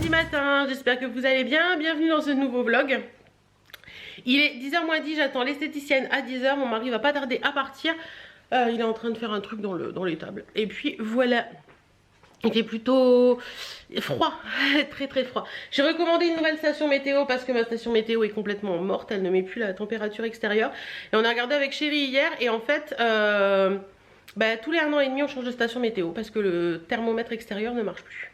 mardi matin, j'espère que vous allez bien, bienvenue dans ce nouveau vlog. Il est 10h moins 10, j'attends l'esthéticienne à 10h, mon mari va pas tarder à partir. Il est en train de faire un truc dans les tables. Et puis voilà, il fait plutôt froid, très très froid. J'ai recommandé une nouvelle station météo parce que ma station météo est complètement morte, elle ne met plus la température extérieure. Et on a regardé avec Chérie hier et en fait... tous les 1 an et demi on change de station météo parce que le thermomètre extérieur ne marche plus.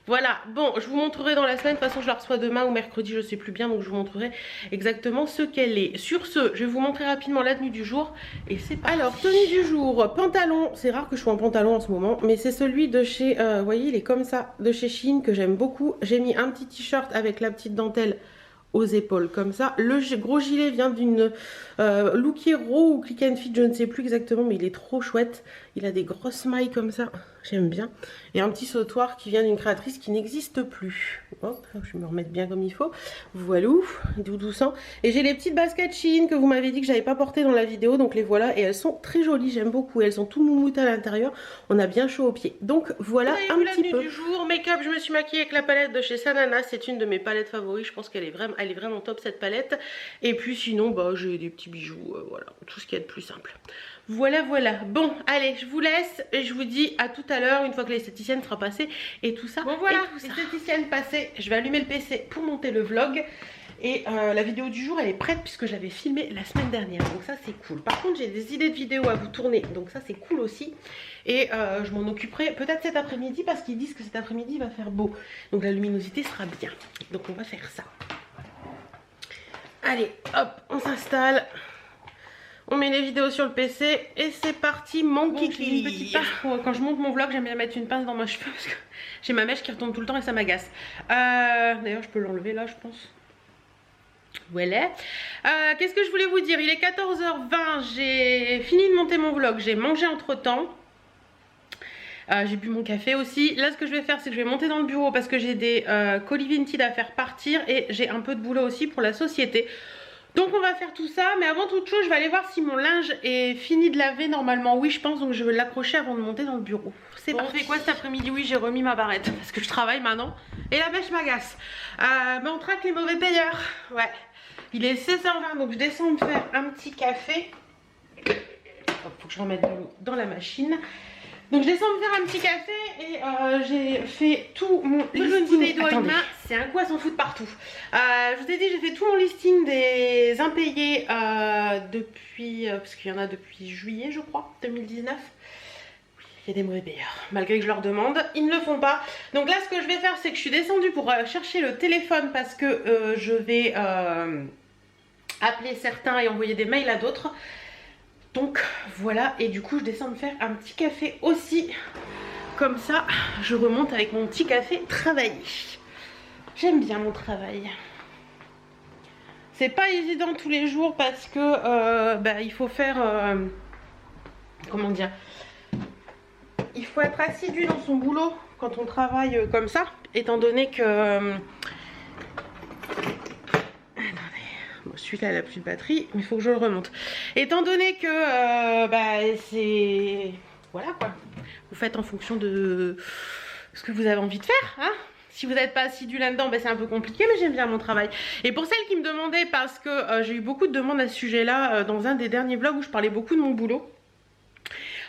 Voilà, bon, je vous montrerai dans la semaine, de toute façon je la reçois demain ou mercredi, je sais plus bien, donc je vous montrerai exactement ce qu'elle est. Sur ce, je vais vous montrer rapidement la tenue du jour et c'est parti. Alors, tenue du jour, pantalon, c'est rare que je sois en pantalon en ce moment, mais c'est celui de chez, vous voyez, il est comme ça, de chez Shein, que j'aime beaucoup. J'ai mis un petit t-shirt avec la petite dentelle aux épaules comme ça. Le gros gilet vient d'une Look Hero ou Click and Fit, je ne sais plus exactement, mais il est trop chouette. Il a des grosses mailles comme ça, j'aime bien. Et un petit sautoir qui vient d'une créatrice qui n'existe plus. Hop, je vais me remettre bien comme il faut. Voilà, doudou sang. Et j'ai les petites baskets Shein que vous m'avez dit que j'avais pas portées dans la vidéo, donc les voilà. Et elles sont très jolies, j'aime beaucoup. Elles sont tout moumoutes à l'intérieur, on a bien chaud aux pieds. Donc voilà un petit peu. Du jour, make-up, je me suis maquillée avec la palette de chez Sanana. C'est une de mes palettes favoris, je pense qu'elle est vraiment top cette palette. Et puis sinon, j'ai des petits bijoux, voilà, tout ce qu'il y a de plus simple. Voilà, voilà. Bon, allez, je vous laisse et je vous dis à tout à l'heure, une fois que l'esthéticienne sera passée et tout ça. Bon voilà, l'esthéticienne passée, je vais allumer le PC pour monter le vlog. Et la vidéo du jour, elle est prête puisque je l'avais filmée la semaine dernière. Donc ça, c'est cool. Par contre, j'ai des idées de vidéos à vous tourner. Donc ça, c'est cool aussi. Et je m'en occuperai peut-être cet après-midi parce qu'ils disent que cet après-midi, il va faire beau. Donc la luminosité sera bien. Donc on va faire ça. Allez, hop, on s'installe. On met les vidéos sur le PC et c'est parti, mon kiki. Une petite pince pour quand je monte mon vlog, j'aime bien mettre une pince dans mes cheveux parce que j'ai ma mèche qui retombe tout le temps et ça m'agace. D'ailleurs, je peux l'enlever là, je pense. Voilà. Qu'est-ce que je voulais vous dire? Il est 14h20, j'ai fini de monter mon vlog, j'ai mangé entre temps. J'ai bu mon café aussi. Là, ce que je vais faire, c'est que je vais monter dans le bureau parce que j'ai des colis Vinted à faire partir et j'ai un peu de boulot aussi pour la société. Donc on va faire tout ça, mais avant toute chose, je vais aller voir si mon linge est fini de laver normalement. Oui, je pense, donc je vais l'accrocher avant de monter dans le bureau. C'est parti. On fait quoi cet après-midi? Oui, j'ai remis ma barrette parce que je travaille maintenant et la mèche m'agace. On traque les mauvais payeurs. Ouais. Il est 16h20, donc je descends me faire un petit café. Faut que je remette de l'eau dans la machine. Donc je descends me faire un petit café et j'ai fait tout mon listing. C'est un coup à s'en foutre partout. Je vous ai dit, j'ai fait tout mon listing des impayés depuis, parce qu'il y en a depuis juillet je crois, 2019. Oui, il y a des mauvais payeurs, malgré que je leur demande, ils ne le font pas. Donc là ce que je vais faire, c'est que je suis descendue pour chercher le téléphone parce que je vais appeler certains et envoyer des mails à d'autres. Donc voilà, et du coup je descends me faire un petit café aussi. Comme ça, je remonte avec mon petit café travailler. J'aime bien mon travail. C'est pas évident tous les jours parce que il faut faire... comment dire? Il faut être assidu dans son boulot quand on travaille comme ça, étant donné que... Bon, celui-là elle a plus de batterie, mais il faut que je le remonte. Étant donné que c'est... Voilà quoi. Vous faites en fonction de ce que vous avez envie de faire, hein. Si vous n'êtes pas assidu là-dedans, c'est un peu compliqué, mais j'aime bien mon travail. Et pour celles qui me demandaient, parce que j'ai eu beaucoup de demandes à ce sujet-là dans un des derniers vlogs où je parlais beaucoup de mon boulot.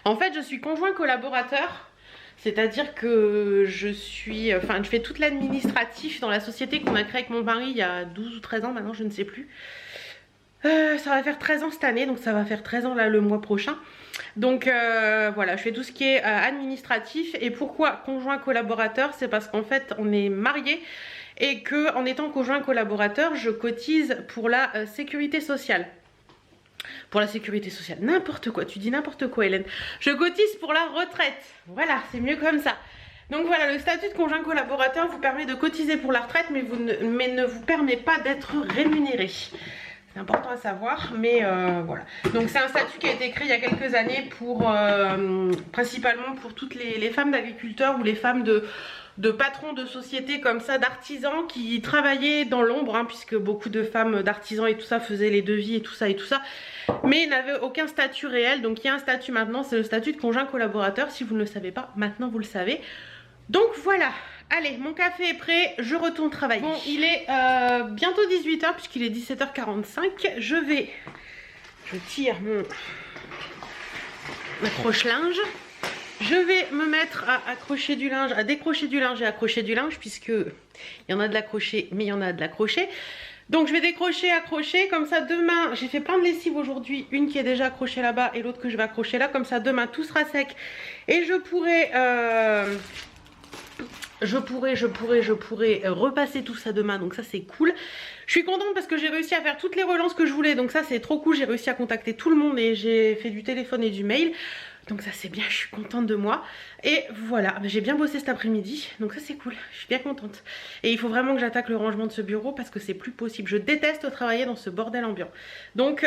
En fait, je suis conjoint collaborateur. C'est-à-dire que je fais toute l'administratif dans la société qu'on a créée avec mon mari il y a 12 ou 13 ans maintenant, je ne sais plus. Ça va faire 13 ans cette année, donc ça va faire 13 ans là le mois prochain. Donc voilà, je fais tout ce qui est administratif. Et pourquoi conjoint collaborateur? C'est parce qu'en fait on est mariés et que en étant conjoint collaborateur, je cotise pour la sécurité sociale. Pour la sécurité sociale, n'importe quoi, tu dis n'importe quoi Hélène. Je cotise pour la retraite, voilà, c'est mieux comme ça. Donc voilà, le statut de conjoint collaborateur vous permet de cotiser pour la retraite, mais ne vous permet pas d'être rémunéré. C'est important à savoir, mais voilà. Donc c'est un statut qui a été créé il y a quelques années pour principalement pour toutes les femmes d'agriculteurs ou les femmes de patrons de sociétés comme ça, d'artisans qui travaillaient dans l'ombre, hein, puisque beaucoup de femmes d'artisans et tout ça faisaient les devis et tout ça, mais n'avaient aucun statut réel. Donc il y a un statut maintenant, c'est le statut de conjoint collaborateur. Si vous ne le savez pas, maintenant vous le savez. Donc voilà, Allez, mon café est prêt, je retourne travailler. Bon, il est bientôt 18 h puisqu'il est 17h45. Je tire mon accroche-linge. Je vais me mettre à accrocher du linge, à décrocher du linge et accrocher du linge, puisque il y en a de l'accrocher, mais il y en a de l'accrocher. Donc je vais décrocher, accrocher, comme ça demain, j'ai fait plein de lessive aujourd'hui, une qui est déjà accrochée là-bas et l'autre que je vais accrocher là, comme ça demain tout sera sec et je pourrai repasser tout ça demain, donc ça c'est cool. Je suis contente parce que j'ai réussi à faire toutes les relances que je voulais, donc ça c'est trop cool, j'ai réussi à contacter tout le monde et j'ai fait du téléphone et du mail. Donc ça c'est bien, je suis contente de moi. Et voilà, j'ai bien bossé cet après-midi, donc ça c'est cool, je suis bien contente. Et il faut vraiment que j'attaque le rangement de ce bureau parce que c'est plus possible. Je déteste travailler dans ce bordel ambiant. Donc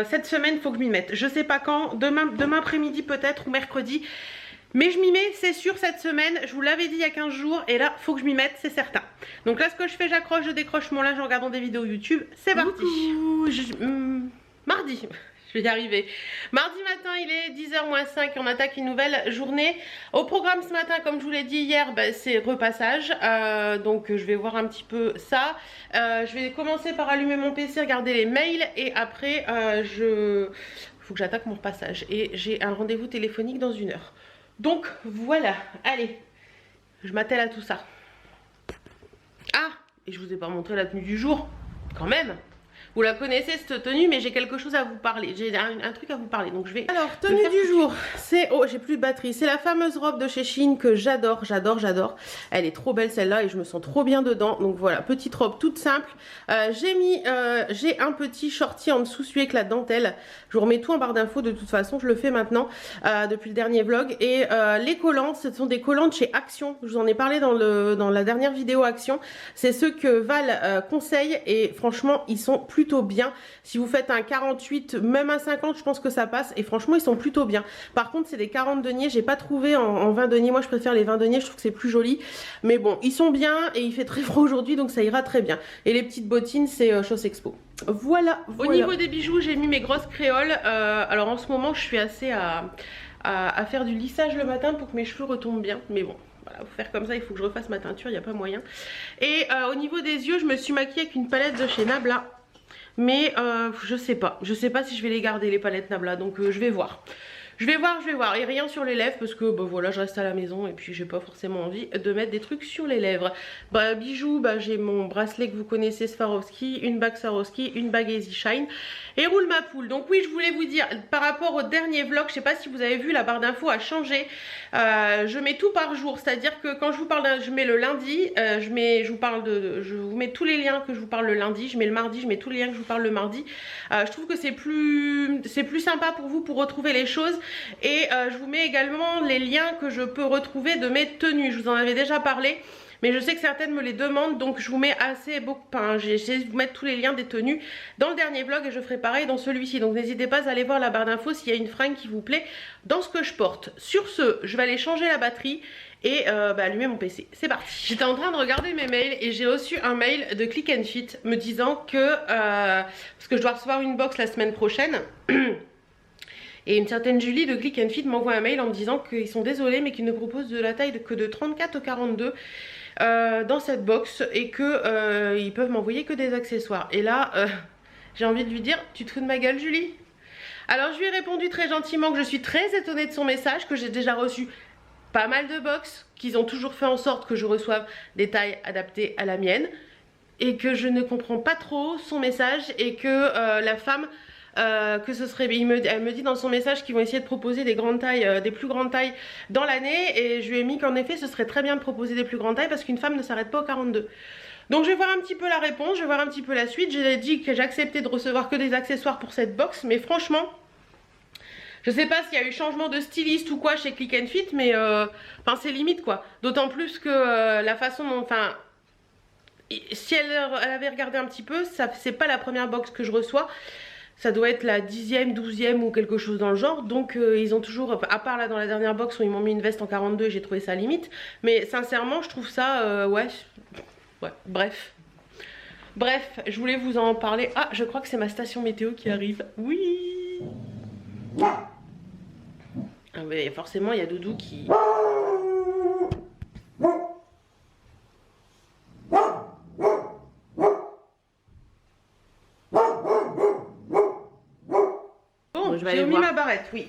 cette semaine, il faut que je m'y mette. Je sais pas quand, demain après-midi peut-être ou mercredi. Mais je m'y mets, c'est sûr, cette semaine. Je vous l'avais dit il y a 15 jours et là, faut que je m'y mette, c'est certain. Donc là, ce que je fais, j'accroche, je décroche mon linge en regardant des vidéos YouTube. C'est parti. Mardi. Je vais y arriver. Mardi matin, il est 10h moins 5 et on attaque une nouvelle journée. Au programme ce matin, comme je vous l'ai dit hier, c'est repassage. Donc je vais voir un petit peu ça. Je vais commencer par allumer mon PC, regarder les mails et après, faut que j'attaque mon repassage. Et j'ai un rendez-vous téléphonique dans 1 heure. Donc voilà, allez, je m'attelle à tout ça. Ah, et je vous ai pas montré la tenue du jour, quand même. Vous la connaissez cette tenue, mais j'ai quelque chose à vous parler. J'ai un truc à vous parler, donc je vais... Alors, tenue du jour, c'est... Oh, j'ai plus de batterie. C'est la fameuse robe de chez Shein que j'adore, j'adore. Elle est trop belle celle-là et je me sens trop bien dedans. Donc voilà, petite robe toute simple. J'ai un petit shorty en dessous, celui avec la dentelle. Je vous remets tout en barre d'infos de toute façon, je le fais maintenant depuis le dernier vlog. Et les collants, ce sont des collants de chez Action. Je vous en ai parlé dans la dernière vidéo Action. C'est ceux que Val conseille et franchement, ils sont plutôt bien. Si vous faites un 48, même un 50, je pense que ça passe et franchement ils sont plutôt bien. Par contre c'est des 40 deniers, j'ai pas trouvé en 20 deniers, moi je préfère les 20 deniers, je trouve que c'est plus joli, mais bon ils sont bien et il fait très froid aujourd'hui donc ça ira très bien. Et les petites bottines c'est Chausse Expo. Voilà. Au niveau des bijoux, j'ai mis mes grosses créoles. Alors en ce moment je suis assez à faire du lissage le matin pour que mes cheveux retombent bien, mais bon voilà, faut faire comme ça, il faut que je refasse ma teinture, il n'y a pas moyen. Et au niveau des yeux, je me suis maquillée avec une palette de chez Nabla. Mais je sais pas si je vais les garder les palettes Nabla, donc je vais voir. Je vais voir, et rien sur les lèvres parce que bah, voilà, je reste à la maison et puis j'ai pas forcément envie de mettre des trucs sur les lèvres. Bah, bijoux, bah, j'ai mon bracelet que vous connaissez Swarovski, une bague Swarovski, une bague Easy Shine et roule ma poule. Donc oui, je voulais vous dire par rapport au dernier vlog, je sais pas si vous avez vu, la barre d'infos a changé. Je mets tout par jour, c'est-à-dire que quand je vous parle, je mets le lundi, je vous mets tous les liens que je vous parle le lundi, je mets le mardi, je mets tous les liens que je vous parle le mardi. Je trouve que c'est plus sympa pour vous pour retrouver les choses. Et je vous mets également les liens que je peux retrouver de mes tenues. Je vous en avais déjà parlé, mais je sais que certaines me les demandent, donc je vous mets j'ai essayé de vous mettre tous les liens des tenues dans le dernier vlog et je ferai pareil dans celui-ci. Donc n'hésitez pas à aller voir la barre d'infos s'il y a une fringue qui vous plaît dans ce que je porte. Sur ce, je vais aller changer la batterie et allumer mon PC. C'est parti. J'étais en train de regarder mes mails et j'ai reçu un mail de Click and Fit me disant que parce que je dois recevoir une box la semaine prochaine. Et une certaine Julie de Click and Fit m'envoie un mail en me disant qu'ils sont désolés mais qu'ils ne proposent de la taille que de 34 au 42 dans cette box et que ils peuvent m'envoyer que des accessoires. Et là j'ai envie de lui dire, tu te fous de ma gueule Julie? Alors je lui ai répondu très gentiment que je suis très étonnée de son message, que j'ai déjà reçu pas mal de box, qu'ils ont toujours fait en sorte que je reçoive des tailles adaptées à la mienne et que je ne comprends pas trop son message et que la femme que ce serait, elle me dit dans son message qu'ils vont essayer de proposer des grandes tailles, des plus grandes tailles dans l'année, et je lui ai mis qu'en effet ce serait très bien de proposer des plus grandes tailles parce qu'une femme ne s'arrête pas au 42. Donc je vais voir un petit peu la réponse, je vais voir un petit peu la suite. J'ai dit que j'acceptais de recevoir que des accessoires pour cette box, mais franchement je sais pas s'il y a eu changement de styliste ou quoi chez Click and Fit, mais enfin c'est limite quoi. D'autant plus que la façon dont, enfin si elle avait regardé un petit peu, c'est pas la première box que je reçois. Ça doit être la 10e, 12e ou quelque chose dans le genre. Donc ils ont toujours, à part là dans la dernière box où ils m'ont mis une veste en 42, j'ai trouvé ça limite. Mais sincèrement je trouve ça, ouais, bref. Bref, je voulais vous en parler. Ah, je crois que c'est ma station météo qui arrive. Oui. Ah, mais forcément il y a Doudou qui... mis ma barrette, oui.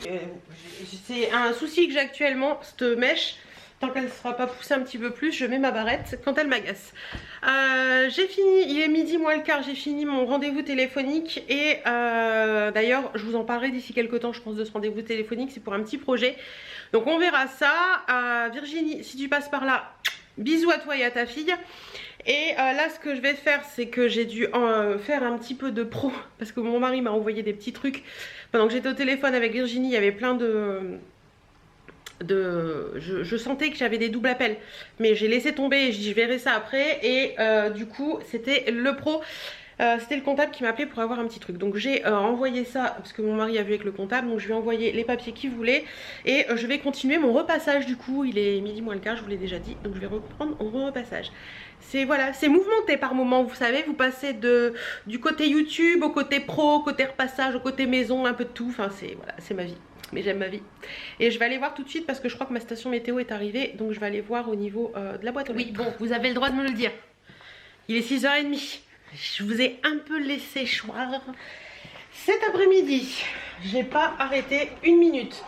C'est un souci que j'ai actuellement, cette mèche. Tant qu'elle ne sera pas poussée un petit peu plus, je mets ma barrette quand elle m'agace. J'ai fini, il est midi moins le quart, j'ai fini mon rendez-vous téléphonique. Et d'ailleurs, je vous en parlerai d'ici quelques temps, je pense, de ce rendez-vous téléphonique. C'est pour un petit projet. Donc on verra ça. Virginie, si tu passes par là, bisous à toi et à ta fille. Et là, ce que je vais faire, c'est que j'ai dû faire un petit peu de pro. Parce que mon mari m'a envoyé des petits trucs. Pendant que j'étais au téléphone avec Virginie, il y avait plein je sentais que j'avais des doubles appels, mais j'ai laissé tomber et je verrai ça après. Et du coup c'était le pro, c'était le comptable qui m'a appelé pour avoir un petit truc. Donc j'ai envoyé ça parce que mon mari a vu avec le comptable, donc je lui ai envoyé les papiers qu'il voulait. Et je vais continuer mon repassage. Du coup il est midi moins le quart, je vous l'ai déjà dit, donc je vais reprendre mon repassage. C'est voilà, c'est mouvementé par moment, vous savez, vous passez du côté YouTube au côté pro, au côté repassage, au côté maison, un peu de tout. Enfin c'est voilà, c'est ma vie. Mais j'aime ma vie. Et je vais aller voir tout de suite parce que je crois que ma station météo est arrivée. Donc je vais aller voir au niveau de la boîte aux lettres. Oui, bon, vous avez le droit de me le dire. Il est 6h30. Je vous ai un peu laissé choir. Cet après-midi, j'ai pas arrêté une minute.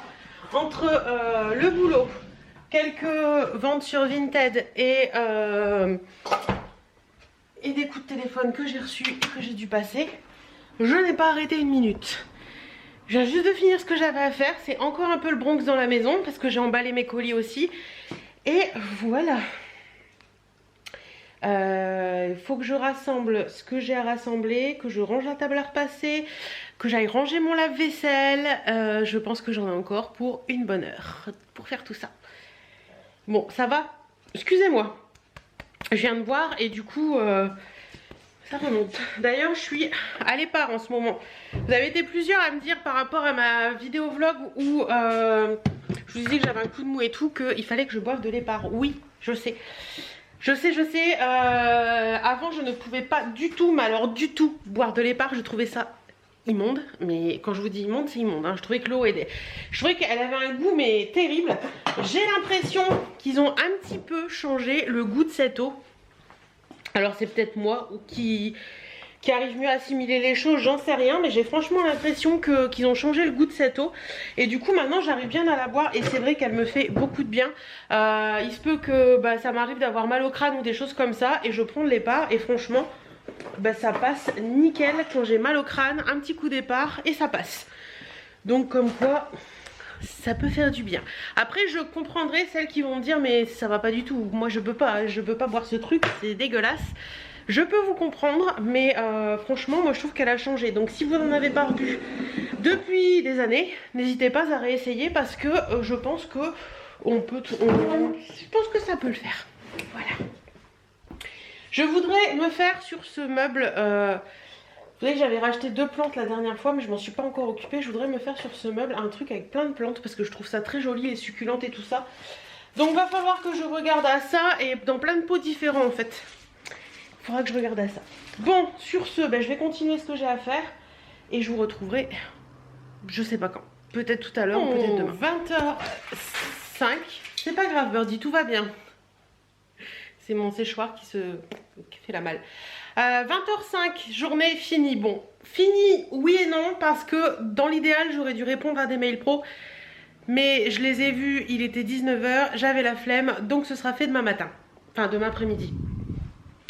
Entre le boulot, quelques ventes sur Vinted et des coups de téléphone que j'ai reçus et que j'ai dû passer, je n'ai pas arrêté une minute. Je viens juste de finir ce que j'avais à faire. C'est encore un peu le Bronx dans la maison parce que j'ai emballé mes colis aussi. Et voilà. Il faut que je rassemble ce que j'ai à rassembler, que je range la table à repasser, que j'aille ranger mon lave-vaisselle. Je pense que j'en ai encore pour une bonne heure pour faire tout ça. Bon, ça va. Excusez-moi. Je viens de boire et du coup... ça remonte. D'ailleurs, je suis à l'épar en ce moment. Vous avez été plusieurs à me dire par rapport à ma vidéo vlog où je vous disais que j'avais un coup de mou et tout, qu'il fallait que je boive de l'épar. Oui, je sais. Je sais. Avant, je ne pouvais pas du tout, mais alors du tout, boire de l'épar. Je trouvais ça immonde. Mais quand je vous dis immonde, c'est immonde. Hein. Je trouvais que l'eau aidait. Je trouvais qu'elle avait un goût, mais terrible. J'ai l'impression qu'ils ont un petit peu changé le goût de cette eau. Alors c'est peut-être moi qui arrive mieux à assimiler les choses, j'en sais rien, mais j'ai franchement l'impression qu'ils ont changé le goût de cette eau. Et du coup maintenant j'arrive bien à la boire et c'est vrai qu'elle me fait beaucoup de bien. Il se peut que ça m'arrive d'avoir mal au crâne ou des choses comme ça et je prends de l'épar et franchement ça passe nickel quand j'ai mal au crâne, un petit coup d'épar et ça passe. Donc comme quoi... ça peut faire du bien. Après je comprendrai celles qui vont me dire mais ça va pas du tout, moi je peux pas boire ce truc, c'est dégueulasse. Je peux vous comprendre, mais franchement moi je trouve qu'elle a changé. Donc si vous n'en avez pas bu depuis des années, n'hésitez pas à réessayer parce que je pense que je pense que ça peut le faire. Voilà. Je voudrais me faire sur ce meuble... vous savez que j'avais racheté 2 plantes la dernière fois, mais je m'en suis pas encore occupée. Je voudrais me faire sur ce meuble un truc avec plein de plantes parce que je trouve ça très joli, les succulentes et tout ça. Donc va falloir que je regarde à ça et dans plein de pots différents en fait. Il faudra que je regarde à ça. Bon, sur ce, je vais continuer ce que j'ai à faire et je vous retrouverai, je sais pas quand. Peut-être tout à l'heure ou peut-être demain. 20h05. C'est pas grave Birdie, tout va bien. C'est mon séchoir qui fait la malle. 20h05, journée finie. Bon, fini oui et non parce que dans l'idéal j'aurais dû répondre à des mails pro. Mais je les ai vus, il était 19h, j'avais la flemme, donc ce sera fait demain matin. Enfin demain après-midi.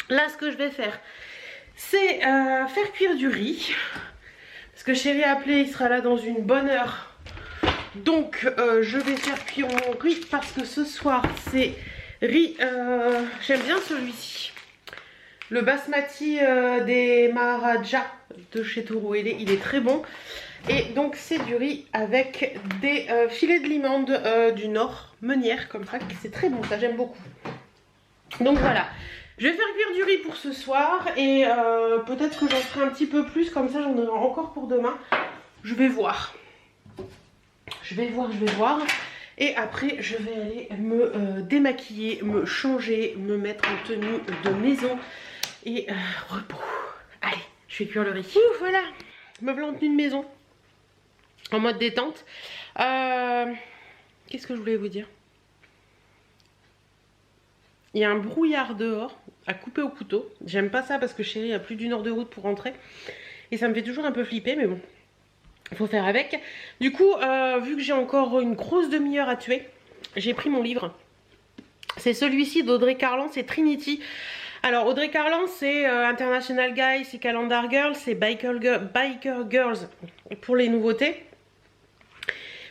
Là ce que je vais faire, c'est faire cuire du riz. Parce que chéri a appelé, il sera là dans une bonne heure. Donc je vais faire cuire mon riz parce que ce soir c'est riz, j'aime bien celui-ci. Le basmati des Maharaja de chez Toro, il est très bon. Et donc c'est du riz avec des filets de limande du Nord, meunière comme ça, c'est très bon, ça j'aime beaucoup. Donc voilà, je vais faire cuire du riz pour ce soir et peut-être que j'en ferai un petit peu plus, comme ça j'en aurai encore pour demain. Je vais voir. Je vais voir. Et après je vais aller me démaquiller, me changer, me mettre en tenue de maison et repos. Allez, je vais cuire le riz. Ouh, voilà, me voilà en tenue de maison, en mode détente. Qu'est-ce que je voulais vous dire? Il y a un brouillard dehors à couper au couteau. J'aime pas ça parce que chérie a plus d'1 heure de route pour rentrer. Et ça me fait toujours un peu flipper, mais bon. Il faut faire avec. Du coup, vu que j'ai encore une grosse demi-heure à tuer, j'ai pris mon livre. C'est celui-ci d'Audrey Carlan, c'est Trinity. Alors Audrey Carlan, c'est International Guy, c'est Calendar Girl, c'est Biker Girls pour les nouveautés.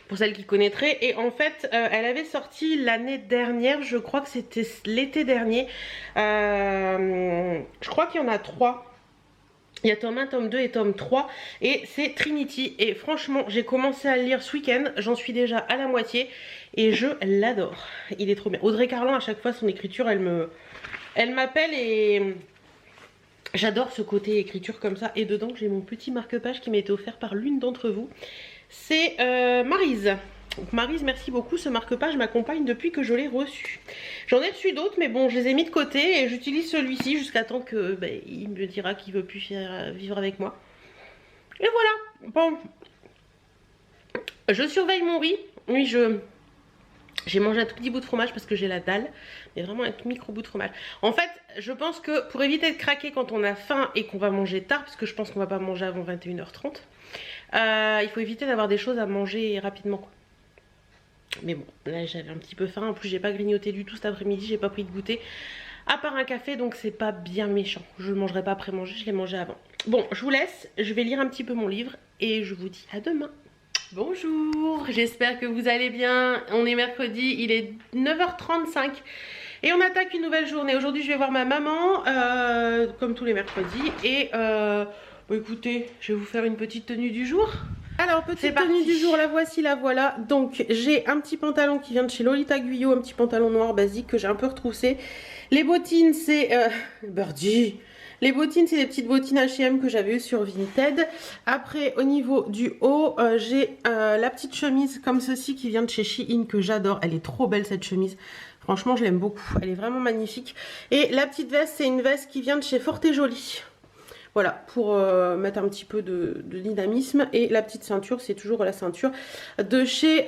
Pour celles qui connaîtraient. Et en fait, elle avait sorti l'année dernière, je crois que c'était l'été dernier. Je crois qu'il y en a 3. Il y a tome 1, tome 2 et tome 3. Et c'est Trinity. Et franchement, j'ai commencé à le lire ce week-end. J'en suis déjà à la moitié. Et je l'adore. Il est trop bien. Audrey Carlan, à chaque fois, son écriture, elle m'appelle et j'adore ce côté écriture comme ça. Et dedans, j'ai mon petit marque-page qui m'a été offert par l'une d'entre vous. C'est Maryse. Donc Maryse, merci beaucoup. Ce marque-page m'accompagne depuis que je l'ai reçu. J'en ai reçu d'autres, mais bon, je les ai mis de côté et j'utilise celui-ci jusqu'à temps que il me dira qu'il veut plus vivre avec moi. Et voilà. Bon, je surveille mon riz. Oui, j'ai mangé un tout petit bout de fromage parce que j'ai la dalle, mais vraiment un tout micro bout de fromage. En fait, je pense que pour éviter de craquer quand on a faim et qu'on va manger tard, parce que je pense qu'on va pas manger avant 21h30, il faut éviter d'avoir des choses à manger rapidement, quoi. Mais bon, là j'avais un petit peu faim. En plus, j'ai pas grignoté du tout cet après-midi, j'ai pas pris de goûter à part un café, donc c'est pas bien méchant. Je le mangerai pas après manger, je l'ai mangé avant. Bon, je vous laisse, je vais lire un petit peu mon livre et je vous dis à demain. Bonjour, j'espère que vous allez bien. On est mercredi, il est 9h35 et on attaque une nouvelle journée. Aujourd'hui, je vais voir ma maman, comme tous les mercredis. Et bon, écoutez, je vais vous faire une petite tenue du jour. Alors, petite tenue du jour, la voici, la voilà. Donc, j'ai un petit pantalon qui vient de chez Lolita Guyot, un petit pantalon noir basique que j'ai un peu retroussé. Les bottines, c'est... Birdie. Les bottines, c'est des petites bottines H&M que j'avais eues sur Vinted. Après, au niveau du haut, j'ai la petite chemise comme ceci qui vient de chez Shein que j'adore. Elle est trop belle cette chemise. Franchement, je l'aime beaucoup. Elle est vraiment magnifique. Et la petite veste, c'est une veste qui vient de chez Forte et Jolie. Voilà, pour mettre un petit peu de dynamisme. Et la petite ceinture, c'est toujours la ceinture de chez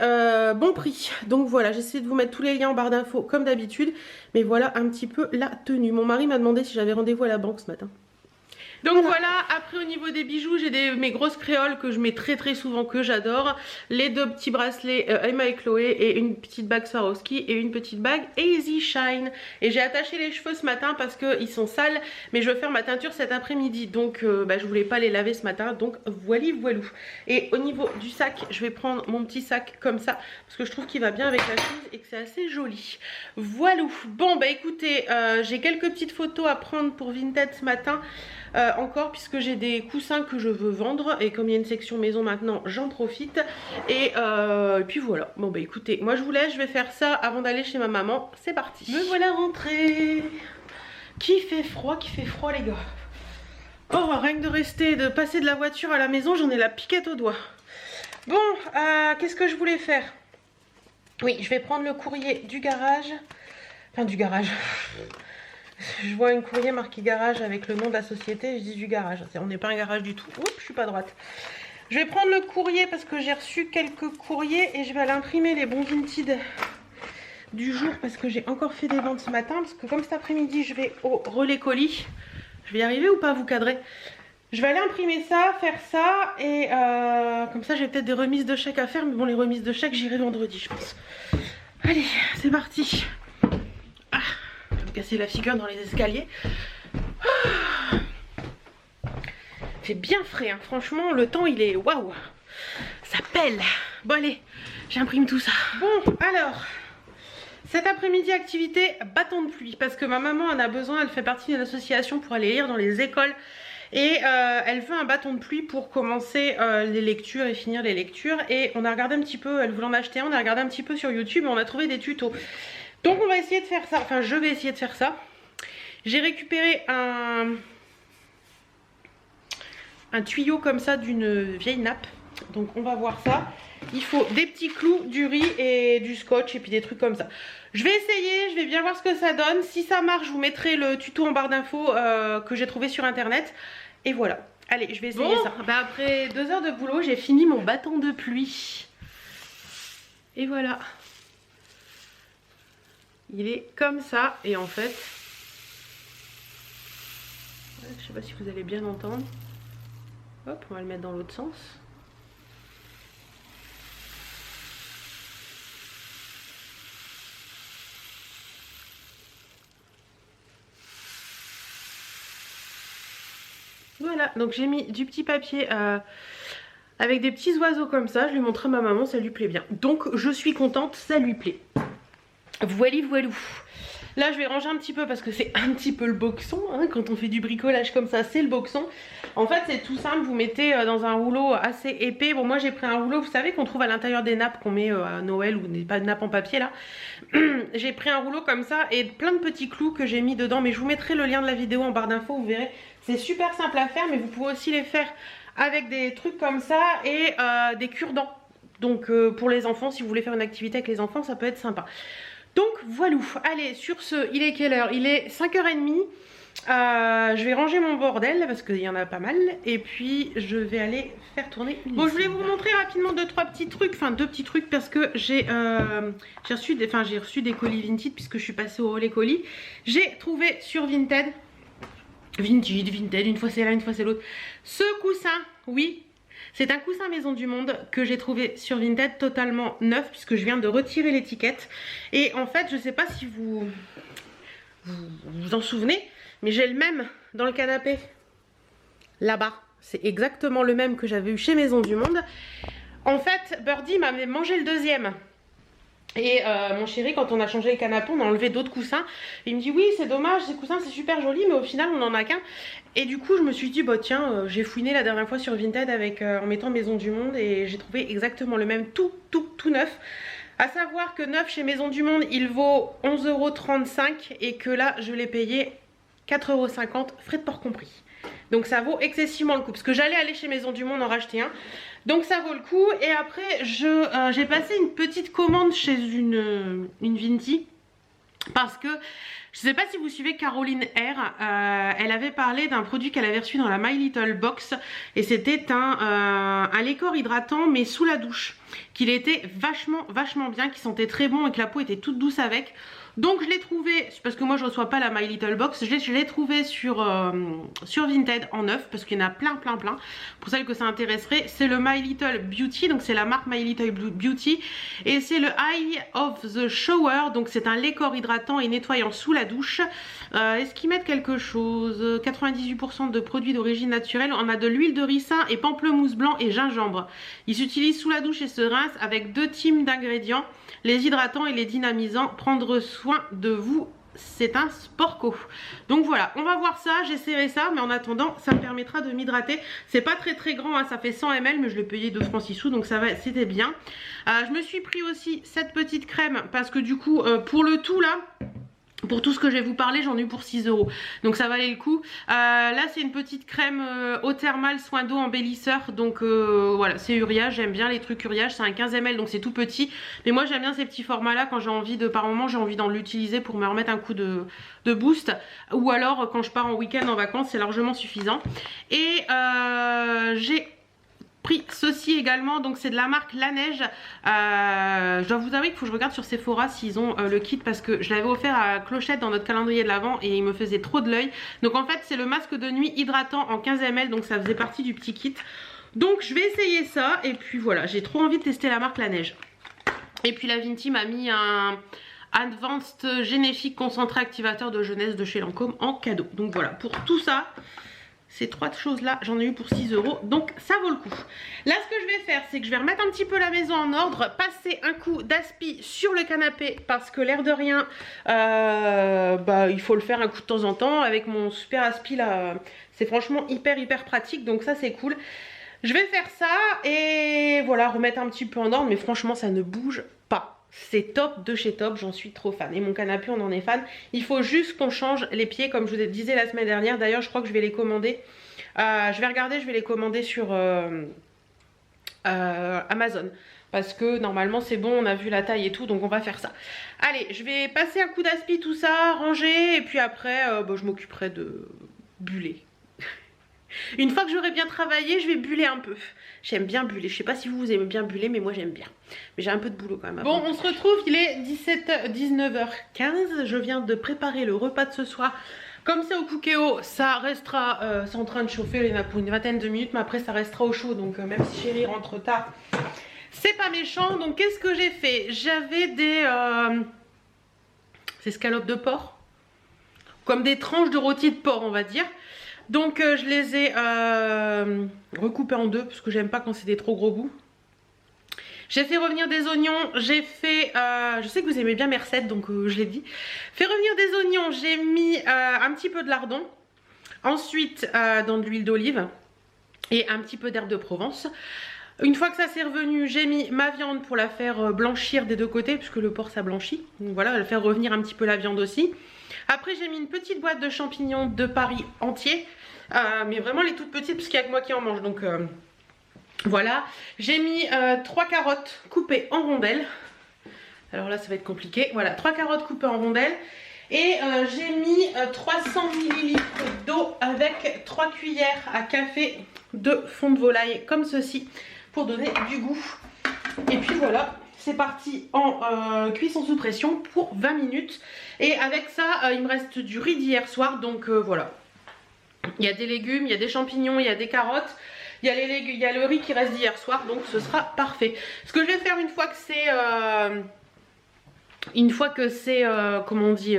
Bon Prix. Donc voilà, j'essaie de vous mettre tous les liens en barre d'infos comme d'habitude. Mais voilà un petit peu la tenue. Mon mari m'a demandé si j'avais rendez-vous à la banque ce matin. Donc voilà, après au niveau des bijoux, j'ai mes grosses créoles que je mets très souvent, que j'adore. Les deux petits bracelets Emma et Chloé et une petite bague Swarovski et une petite bague Easy Shine. Et j'ai attaché les cheveux ce matin parce qu'ils sont sales, mais je vais faire ma teinture cet après-midi. Donc je voulais pas les laver ce matin, donc voilou. Et au niveau du sac, je vais prendre mon petit sac comme ça parce que je trouve qu'il va bien avec la chemise et que c'est assez joli. Voilou. Bon bah écoutez, j'ai quelques petites photos à prendre pour Vinted ce matin. Encore puisque j'ai des coussins que je veux vendre et comme il y a une section maison maintenant, j'en profite et puis voilà. Bon bah écoutez, moi je vous laisse, je vais faire ça avant d'aller chez ma maman. C'est parti. Me voilà rentrée. Qui fait froid les gars. Oh, rien que de rester, de passer de la voiture à la maison, j'en ai la piquette au doigt. Bon, qu'est-ce que je voulais faire? Oui, je vais prendre le courrier du garage. Enfin du garage. Je vois un courrier marqué garage avec le nom de la société et je dis du garage. On n'est pas un garage du tout. Oups, je suis pas droite. Je vais prendre le courrier parce que j'ai reçu quelques courriers et je vais aller imprimer les bons Vinted du jour parce que j'ai encore fait des ventes ce matin. Parce que comme cet après-midi, je vais au relais colis. Je vais y arriver ou pas, vous cadrer? Je vais aller imprimer ça, faire ça et comme ça j'ai peut-être des remises de chèques à faire. Mais bon, les remises de chèques, j'irai vendredi, je pense. Allez, c'est parti. Casser la figure dans les escaliers. Fait bien frais, hein. Franchement, le temps il est waouh. Ça pèle. Bon, allez, j'imprime tout ça. Bon, alors, cet après-midi, activité bâton de pluie. Parce que ma maman en a besoin, elle fait partie d'une association pour aller lire dans les écoles. Et elle veut un bâton de pluie pour commencer les lectures et finir les lectures. Et on a regardé un petit peu, elle voulait en acheter un, on a regardé un petit peu sur YouTube et on a trouvé des tutos. Donc on va essayer de faire ça, enfin je vais essayer de faire ça. J'ai récupéré un tuyau comme ça d'une vieille nappe. Donc on va voir ça. Il faut des petits clous, du riz et du scotch et puis des trucs comme ça. Je vais essayer, je vais bien voir ce que ça donne. Si ça marche, je vous mettrai le tuto en barre d'infos que j'ai trouvé sur internet. Et voilà. Allez, je vais essayer ça. Bah après 2 heures de boulot, j'ai fini mon bâton de pluie. Et voilà. Il est comme ça et en fait, je sais pas si vous allez bien entendre. Hop, on va le mettre dans l'autre sens. Voilà, donc j'ai mis du petit papier avec des petits oiseaux comme ça. Je lui ai montré à ma maman, ça lui plaît bien. Donc je suis contente, ça lui plaît. Voilou voilou. Là je vais ranger un petit peu parce que c'est un petit peu le boxon, hein, quand on fait du bricolage comme ça, c'est le boxon. En fait c'est tout simple, vous mettez dans un rouleau assez épais. Bon moi j'ai pris un rouleau, vous savez qu'on trouve à l'intérieur des nappes qu'on met à Noël, ou des pas de nappes en papier là. J'ai pris un rouleau comme ça et plein de petits clous que j'ai mis dedans, mais je vous mettrai le lien de la vidéo en barre d'infos, vous verrez. C'est super simple à faire, mais vous pouvez aussi les faire avec des trucs comme ça et des cure-dents. Donc pour les enfants, si vous voulez faire une activité avec les enfants, ça peut être sympa. Donc voilà, allez, sur ce, il est quelle heure? Il est 5h30. Je vais ranger mon bordel parce qu'il y en a pas mal. Et puis je vais aller faire tourner une lessive. Bon, je voulais vous montrer rapidement deux petits trucs parce que j'ai reçu des colis Vinted puisque je suis passée au relais colis. J'ai trouvé sur Vinted, une fois c'est l'un, une fois c'est l'autre, ce coussin, oui. C'est un coussin Maison du Monde que j'ai trouvé sur Vinted, totalement neuf puisque je viens de retirer l'étiquette. Et en fait, je sais pas si vous en souvenez, mais j'ai le même dans le canapé là-bas. C'est exactement le même que j'avais eu chez Maison du Monde. En fait, Birdie m'avait mangé le deuxième. Et mon chéri, quand on a changé les canapés, on a enlevé d'autres coussins. Il me dit oui, c'est dommage, ces coussins c'est super joli, mais au final on n'en a qu'un. Et du coup je me suis dit bah tiens, j'ai fouiné la dernière fois sur Vinted avec, en mettant Maison du Monde, et j'ai trouvé exactement le même, tout neuf. À savoir que neuf chez Maison du Monde il vaut 11,35 € et que là je l'ai payé 4,50 €, frais de port compris. Donc ça vaut excessivement le coup, parce que j'allais aller chez Maison du Monde en racheter un. Donc ça vaut le coup. Et après j'ai passé une petite commande chez une Vinti, parce que je sais pas si vous suivez Caroline R, elle avait parlé d'un produit qu'elle avait reçu dans la My Little Box, et c'était un lait corps hydratant mais sous la douche, qu'il était vachement bien, qui sentait très bon et que la peau était toute douce avec. Donc je l'ai trouvé, parce que moi je reçois pas la My Little Box, je l'ai trouvé sur Vinted en neuf, parce qu'il y en a plein. Pour celles que ça intéresserait, c'est le My Little Beauty, donc c'est la marque My Little Beauty, et c'est le Eye of the Shower, donc c'est un lait corps hydratant et nettoyant sous la douche. Est-ce qu'ils mettent quelque chose? 98% de produits d'origine naturelle. On a de l'huile de ricin et pamplemousse blanc et gingembre. Il s'utilise sous la douche et se rince avec 2 teams d'ingrédients, les hydratants et les dynamisants. Prendre soin de vous, c'est un sporco. Donc voilà, on va voir ça, j'essaierai ça, mais en attendant ça me permettra de m'hydrater. C'est pas très grand, hein, ça fait 100 ml, mais je l'ai payé 2 francs 6 sous, donc ça va, c'était bien. Je me suis pris aussi cette petite crème parce que du coup pour le tout là, pour tout ce que je vais vous parler, j'en ai eu pour 6 €. Donc ça valait le coup. Là c'est une petite crème eau thermale soin d'eau embellisseur. Donc voilà, c'est Uriage. J'aime bien les trucs Uriage. C'est un 15 ml, donc c'est tout petit. Mais moi j'aime bien ces petits formats là quand j'ai envie de, par moment j'ai envie d'en l'utiliser pour me remettre un coup de boost. Ou alors quand je pars en week-end en vacances, c'est largement suffisant. Et j'ai pris ceci également, donc c'est de la marque La Neige. Je dois vous avouer qu'il faut que je regarde sur Sephora s'ils ont le kit, parce que je l'avais offert à Clochette dans notre calendrier de l'Avent et il me faisait trop de l'œil. Donc en fait c'est le masque de nuit hydratant en 15 ml, donc ça faisait partie du petit kit. Donc je vais essayer ça, et puis voilà, j'ai trop envie de tester la marque La Neige. Et puis la Vinti m'a mis un Advanced Généfique concentré activateur de jeunesse de chez Lancôme en cadeau. Donc voilà, pour tout ça, ces 3 choses là j'en ai eu pour 6 €, donc ça vaut le coup. Là ce que je vais faire, c'est que je vais remettre un petit peu la maison en ordre, passer un coup d'aspi sur le canapé, parce que l'air de rien il faut le faire un coup de temps en temps. Avec mon super aspi là, c'est franchement hyper pratique, donc ça c'est cool. Je vais faire ça et voilà, remettre un petit peu en ordre, mais franchement ça ne bouge pas. C'est top de chez top, j'en suis trop fan. Et mon canapé, on en est fan. Il faut juste qu'on change les pieds, comme je vous disais la semaine dernière. D'ailleurs, je crois que je vais les commander. Je vais regarder, je vais les commander sur Amazon. Parce que normalement, c'est bon, on a vu la taille et tout, donc on va faire ça. Allez, je vais passer un coup d'aspi, tout ça, ranger. Et puis après, je m'occuperai de buller. Une fois que j'aurai bien travaillé, je vais buller un peu. J'aime bien buller. Je sais pas si vous aimez bien buller, mais moi j'aime bien. Mais j'ai un peu de boulot quand même. Bon, on se retrouve, il est 19h15. Je viens de préparer le repas de ce soir. Comme c'est au Cookéo, ça restera c'est en train de chauffer, il y en a pour une vingtaine de minutes, mais après ça restera au chaud. Donc même si chérie rentre tard, c'est pas méchant. Donc qu'est-ce que j'ai fait? J'avais des escalopes de porc, comme des tranches de rôti de porc on va dire. Donc je les ai recoupés en deux parce que j'aime pas quand c'est des trop gros bouts. J'ai fait revenir des oignons, j'ai fait, je sais que vous aimez bien mes recettes donc je l'ai dit. Fait revenir des oignons, j'ai mis un petit peu de lardon. Ensuite dans de l'huile d'olive et un petit peu d'herbe de Provence. Une fois que ça s'est revenu, j'ai mis ma viande pour la faire blanchir des deux côtés puisque le porc ça blanchit. Donc voilà, faire revenir un petit peu la viande aussi. Après j'ai mis une petite boîte de champignons de Paris entier. Mais vraiment les toutes petites parce qu'il n'y a que moi qui en mange donc... Voilà, j'ai mis 3 carottes coupées en rondelles. Alors là ça va être compliqué. Voilà, 3 carottes coupées en rondelles. Et j'ai mis 300 ml d'eau avec 3 cuillères à café de fond de volaille comme ceci pour donner du goût. Et puis voilà, c'est parti en cuisson sous pression pour 20 minutes. Et avec ça, il me reste du riz d'hier soir. Donc voilà, il y a des légumes, il y a des champignons, il y a des carottes. Il y a le riz qui reste d'hier soir, donc ce sera parfait. Ce que je vais faire une fois que c'est... comment on dit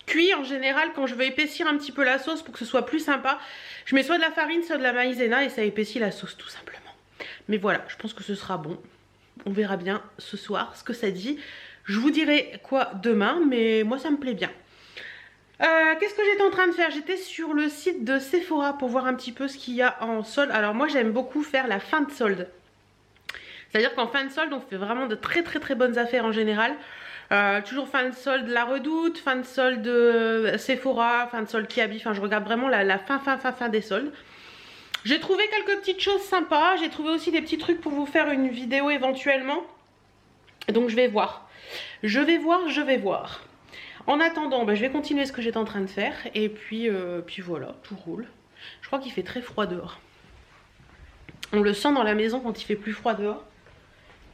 cuit en général, quand je veux épaissir un petit peu la sauce pour que ce soit plus sympa, je mets soit de la farine, soit de la maïzena et ça épaissit la sauce tout simplement. Mais voilà, je pense que ce sera bon. On verra bien ce soir ce que ça dit. Je vous dirai quoi demain, mais moi ça me plaît bien. Qu'est-ce que j'étais en train de faire? J'étais sur le site de Sephora pour voir un petit peu ce qu'il y a en solde. Alors moi j'aime beaucoup faire la fin de solde. C'est-à-dire qu'en fin de solde on fait vraiment de très bonnes affaires en général. Toujours fin de solde La Redoute, fin de solde Sephora, fin de solde Kiabi. Enfin je regarde vraiment la fin des soldes. J'ai trouvé quelques petites choses sympas. J'ai trouvé aussi des petits trucs pour vous faire une vidéo éventuellement. Donc je vais voir. Je vais voir. En attendant, je vais continuer ce que j'étais en train de faire. Et puis voilà, tout roule. Je crois qu'il fait très froid dehors. On le sent dans la maison quand il fait plus froid dehors.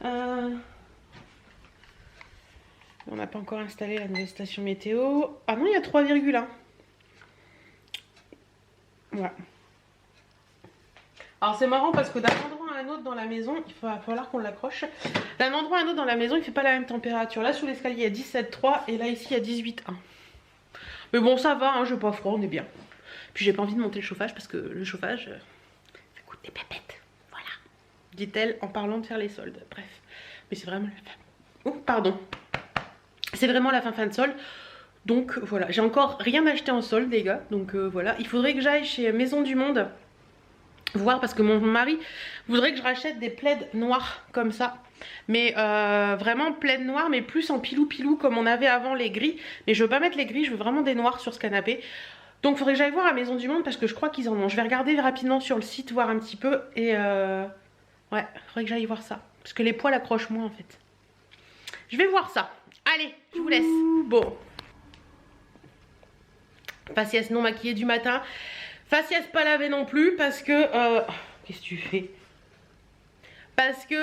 On n'a pas encore installé la nouvelle station météo. Ah non, il y a 3,1. Voilà. Alors c'est marrant parce que d'un endroit à un autre dans la maison, il va falloir qu'on l'accroche. D'un endroit à un autre dans la maison, il ne fait pas la même température. Là sous l'escalier il y a 17,3 et là ici il y a 18,1. Mais bon ça va, hein, je n'ai pas froid, on est bien. Puis j'ai pas envie de monter le chauffage parce que le chauffage, ça coûte des pépettes. Voilà. Dit-elle en parlant de faire les soldes. Bref. Mais c'est vraiment la fin. Oh pardon. C'est vraiment la fin de solde. Donc voilà, j'ai encore rien acheté en solde les gars. Donc voilà, il faudrait que j'aille chez Maison du Monde voir parce que mon mari voudrait que je rachète des plaids noirs comme ça. Mais vraiment plaids noirs mais plus en pilou comme on avait avant les gris. Mais je veux pas mettre les gris, je veux vraiment des noirs sur ce canapé. Donc il faudrait que j'aille voir à Maison du Monde parce que je crois qu'ils en ont. Je vais regarder rapidement sur le site, voir un petit peu. Et ouais, il faudrait que j'aille voir ça. Parce que les poils accrochent moins en fait. Je vais voir ça. Allez, je vous laisse. Bon. Faciès non maquillée du matin. Faciès pas lavée non plus parce que... Qu'est-ce que tu fais? Parce que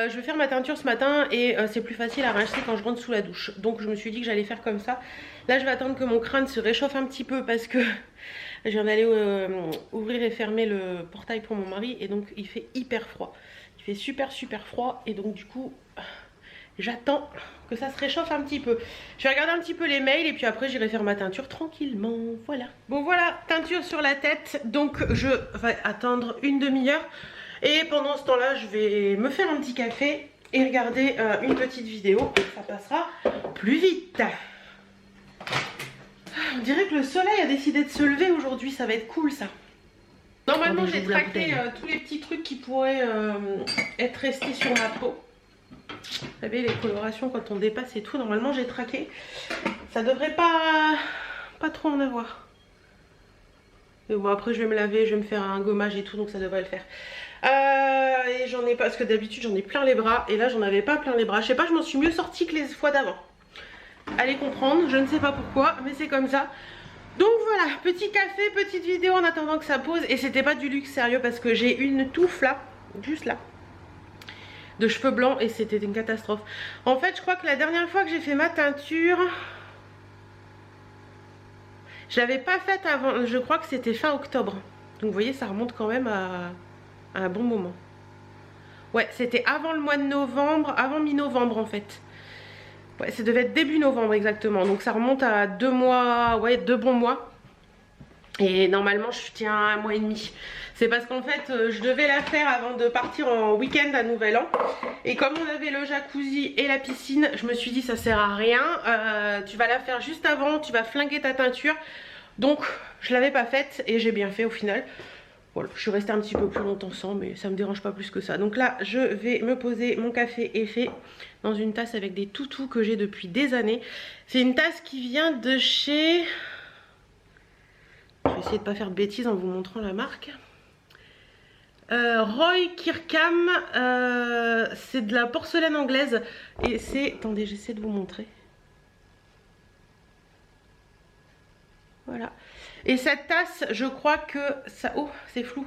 je vais faire ma teinture ce matin et c'est plus facile à rincer quand je rentre sous la douche. Donc je me suis dit que j'allais faire comme ça. Là je vais attendre que mon crâne se réchauffe un petit peu parce que je viens d'aller ouvrir et fermer le portail pour mon mari. Et donc il fait hyper froid. Il fait super froid et donc du coup... J'attends que ça se réchauffe un petit peu. Je vais regarder un petit peu les mails et puis après j'irai faire ma teinture tranquillement. Voilà. Bon voilà, teinture sur la tête. Donc je vais attendre une demi-heure. Et pendant ce temps-là, je vais me faire un petit café et regarder une petite vidéo. Et ça passera plus vite. On dirait que le soleil a décidé de se lever aujourd'hui. Ça va être cool ça. Normalement j'ai traqué tous les petits trucs qui pourraient être restés sur ma peau. Vous savez les colorations quand on dépasse et tout, normalement j'ai traqué. Ça devrait pas trop en avoir. Mais bon après je vais me laver, je vais me faire un gommage et tout donc ça devrait le faire. Et j'en ai pas, parce que d'habitude j'en ai plein les bras et là j'en avais pas plein les bras. Je sais pas, je m'en suis mieux sortie que les fois d'avant. Allez comprendre, je ne sais pas pourquoi mais c'est comme ça. Donc voilà, petit café, petite vidéo en attendant que ça pose. Et c'était pas du luxe sérieux parce que j'ai une touffe là, juste là, de cheveux blancs et c'était une catastrophe. En fait je crois que la dernière fois que j'ai fait ma teinture, je l'avais pas faite avant, je crois que c'était fin octobre. Donc vous voyez ça remonte quand même à un bon moment. Ouais c'était avant le mois de novembre, avant mi-novembre en fait. Ouais ça devait être début novembre exactement. Donc ça remonte à 2 mois, ouais 2 bons mois. Et normalement je tiens un mois et demi. C'est parce qu'en fait je devais la faire avant de partir en week-end à Nouvel An. Et comme on avait le jacuzzi et la piscine, je me suis dit ça sert à rien. Tu vas la faire juste avant, tu vas flinguer ta teinture. Donc je l'avais pas faite et j'ai bien fait au final. Voilà, je suis restée un petit peu plus longtemps sans, mais ça me dérange pas plus que ça. Donc là je vais me poser mon café effet dans une tasse avec des toutous que j'ai depuis des années. C'est une tasse qui vient de chez... Je vais essayer de pas faire de bêtises en vous montrant la marque. Roy Kirkham, c'est de la porcelaine anglaise et c'est... Attendez, j'essaie de vous montrer. Voilà. Et cette tasse, je crois que ça... Oh, c'est flou.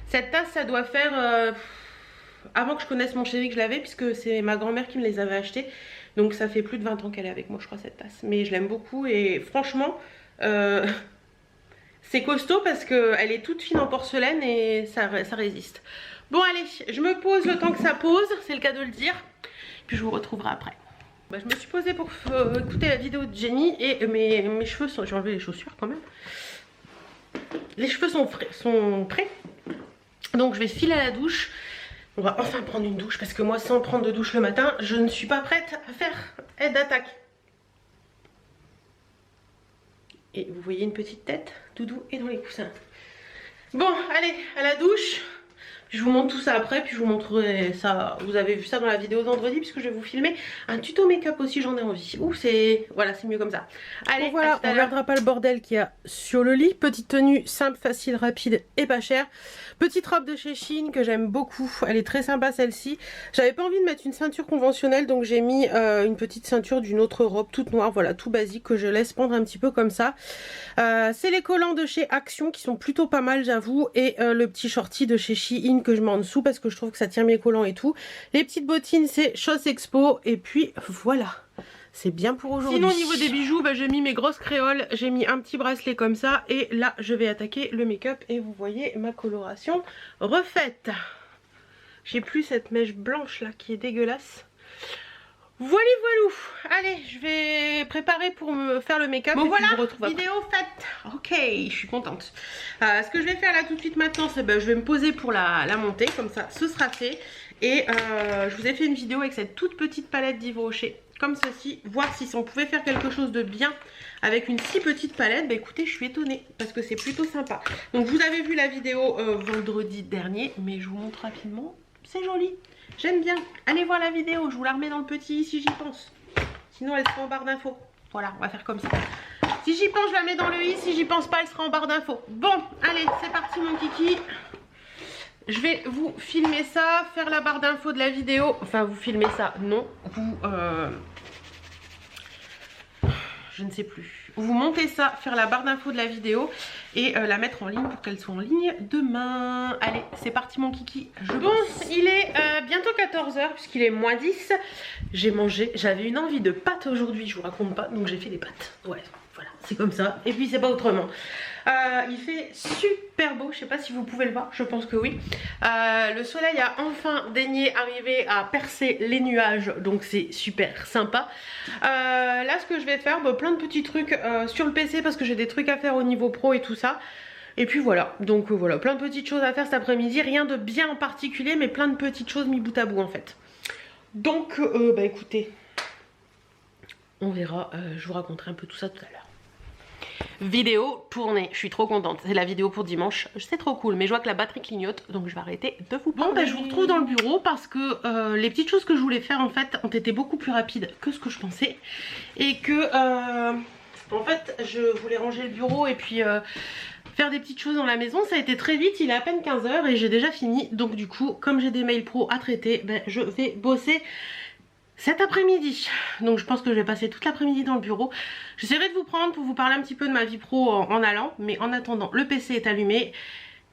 Cette tasse, ça doit faire... avant que je connaisse mon chéri que je l'avais, puisque c'est ma grand-mère qui me les avait achetés. Donc ça fait plus de 20 ans qu'elle est avec moi, je crois, cette tasse. Mais je l'aime beaucoup et franchement... c'est costaud parce qu'elle est toute fine en porcelaine et ça résiste. Bon allez, je me pose le temps que ça pose, c'est le cas de le dire. Puis je vous retrouverai après. Bah, je me suis posée pour écouter la vidéo de Jenny et mes cheveux sont... J'ai enlevé les chaussures quand même. Les cheveux sont prêts. Donc je vais filer à la douche. On va enfin prendre une douche parce que moi sans prendre de douche le matin, je ne suis pas prête à faire aide d'attaque. Et vous voyez une petite tête, Doudou est dans les coussins. Bon, allez, à la douche. Je vous montre tout ça après, puis je vous montrerai ça. Vous avez vu ça dans la vidéo vendredi, puisque je vais vous filmer un tuto make-up aussi, j'en ai envie. Ouh, c'est... Voilà, c'est mieux comme ça. Allez, bon, voilà, on ne regardera pas le bordel qu'il y a sur le lit. Petite tenue simple, facile, rapide et pas chère. Petite robe de chez Shein que j'aime beaucoup. Elle est très sympa celle-ci. J'avais pas envie de mettre une ceinture conventionnelle, donc j'ai mis une petite ceinture d'une autre robe toute noire. Voilà, tout basique que je laisse pendre un petit peu comme ça. C'est les collants de chez Action qui sont plutôt pas mal, j'avoue. Et le petit shorty de chez Shein que je mets en dessous parce que je trouve que ça tient mes collants et tout. Les petites bottines, c'est Chose Expo. Et puis voilà. C'est bien pour aujourd'hui. Sinon au niveau des bijoux, bah, j'ai mis mes grosses créoles, j'ai mis un petit bracelet comme ça et là je vais attaquer le make-up et vous voyez ma coloration refaite. J'ai plus cette mèche blanche là qui est dégueulasse. Voilà voilou. Allez, je vais préparer pour me faire le make-up. Bon voilà, vidéo faite. Ok, je suis contente. Ce que je vais faire là tout de suite maintenant, c'est je vais me poser pour la monter, comme ça ce sera fait. Et je vous ai fait une vidéo avec cette toute petite palette d'Yves Rocher, comme ceci, voir si on pouvait faire quelque chose de bien avec une si petite palette. Bah écoutez, je suis étonnée parce que c'est plutôt sympa. Donc vous avez vu la vidéo vendredi dernier, mais je vous montre rapidement. C'est joli, j'aime bien. Allez voir la vidéo, je vous la remets dans le petit si j'y pense. Sinon elle sera en barre d'infos. Voilà, on va faire comme ça. Si j'y pense, je la mets dans le i. Si j'y pense pas, elle sera en barre d'infos. Bon, allez, c'est parti mon kiki. Je vais vous filmer ça, faire la barre d'infos de la vidéo. Enfin, vous filmez ça, non. Vous... je ne sais plus. Vous montez ça, faire la barre d'infos de la vidéo et la mettre en ligne pour qu'elle soit en ligne demain. Allez, c'est parti mon kiki. Bon, il est bientôt 14 h puisqu'il est moins 10. J'ai mangé, j'avais une envie de pâtes aujourd'hui, je vous raconte pas, donc j'ai fait des pâtes. Ouais, voilà, c'est comme ça. Et puis c'est pas autrement. Il fait super beau, je sais pas si vous pouvez le voir, je pense que oui. Le soleil a enfin daigné arriver à percer les nuages, donc c'est super sympa. Là ce que je vais faire, plein de petits trucs sur le PC parce que j'ai des trucs à faire au niveau pro et tout ça. Et puis voilà, donc voilà, plein de petites choses à faire cet après-midi, rien de bien en particulier, mais plein de petites choses mis bout à bout en fait. Donc écoutez, on verra, je vous raconterai un peu tout ça tout à l'heure. Vidéo tournée, je suis trop contente, c'est la vidéo pour dimanche, c'est trop cool, mais je vois que la batterie clignote, donc je vais arrêter de vous parler. Bon je vous retrouve dans le bureau parce que les petites choses que je voulais faire en fait ont été beaucoup plus rapides que ce que je pensais. Et que en fait je voulais ranger le bureau et puis faire des petites choses dans la maison, ça a été très vite, il est à peine 15 h et j'ai déjà fini. Donc du coup, comme j'ai des mails pro à traiter, je vais bosser cet après-midi. Donc je pense que je vais passer toute l'après-midi dans le bureau. J'essaierai de vous prendre pour vous parler un petit peu de ma vie pro en allant. Mais en attendant, le PC est allumé.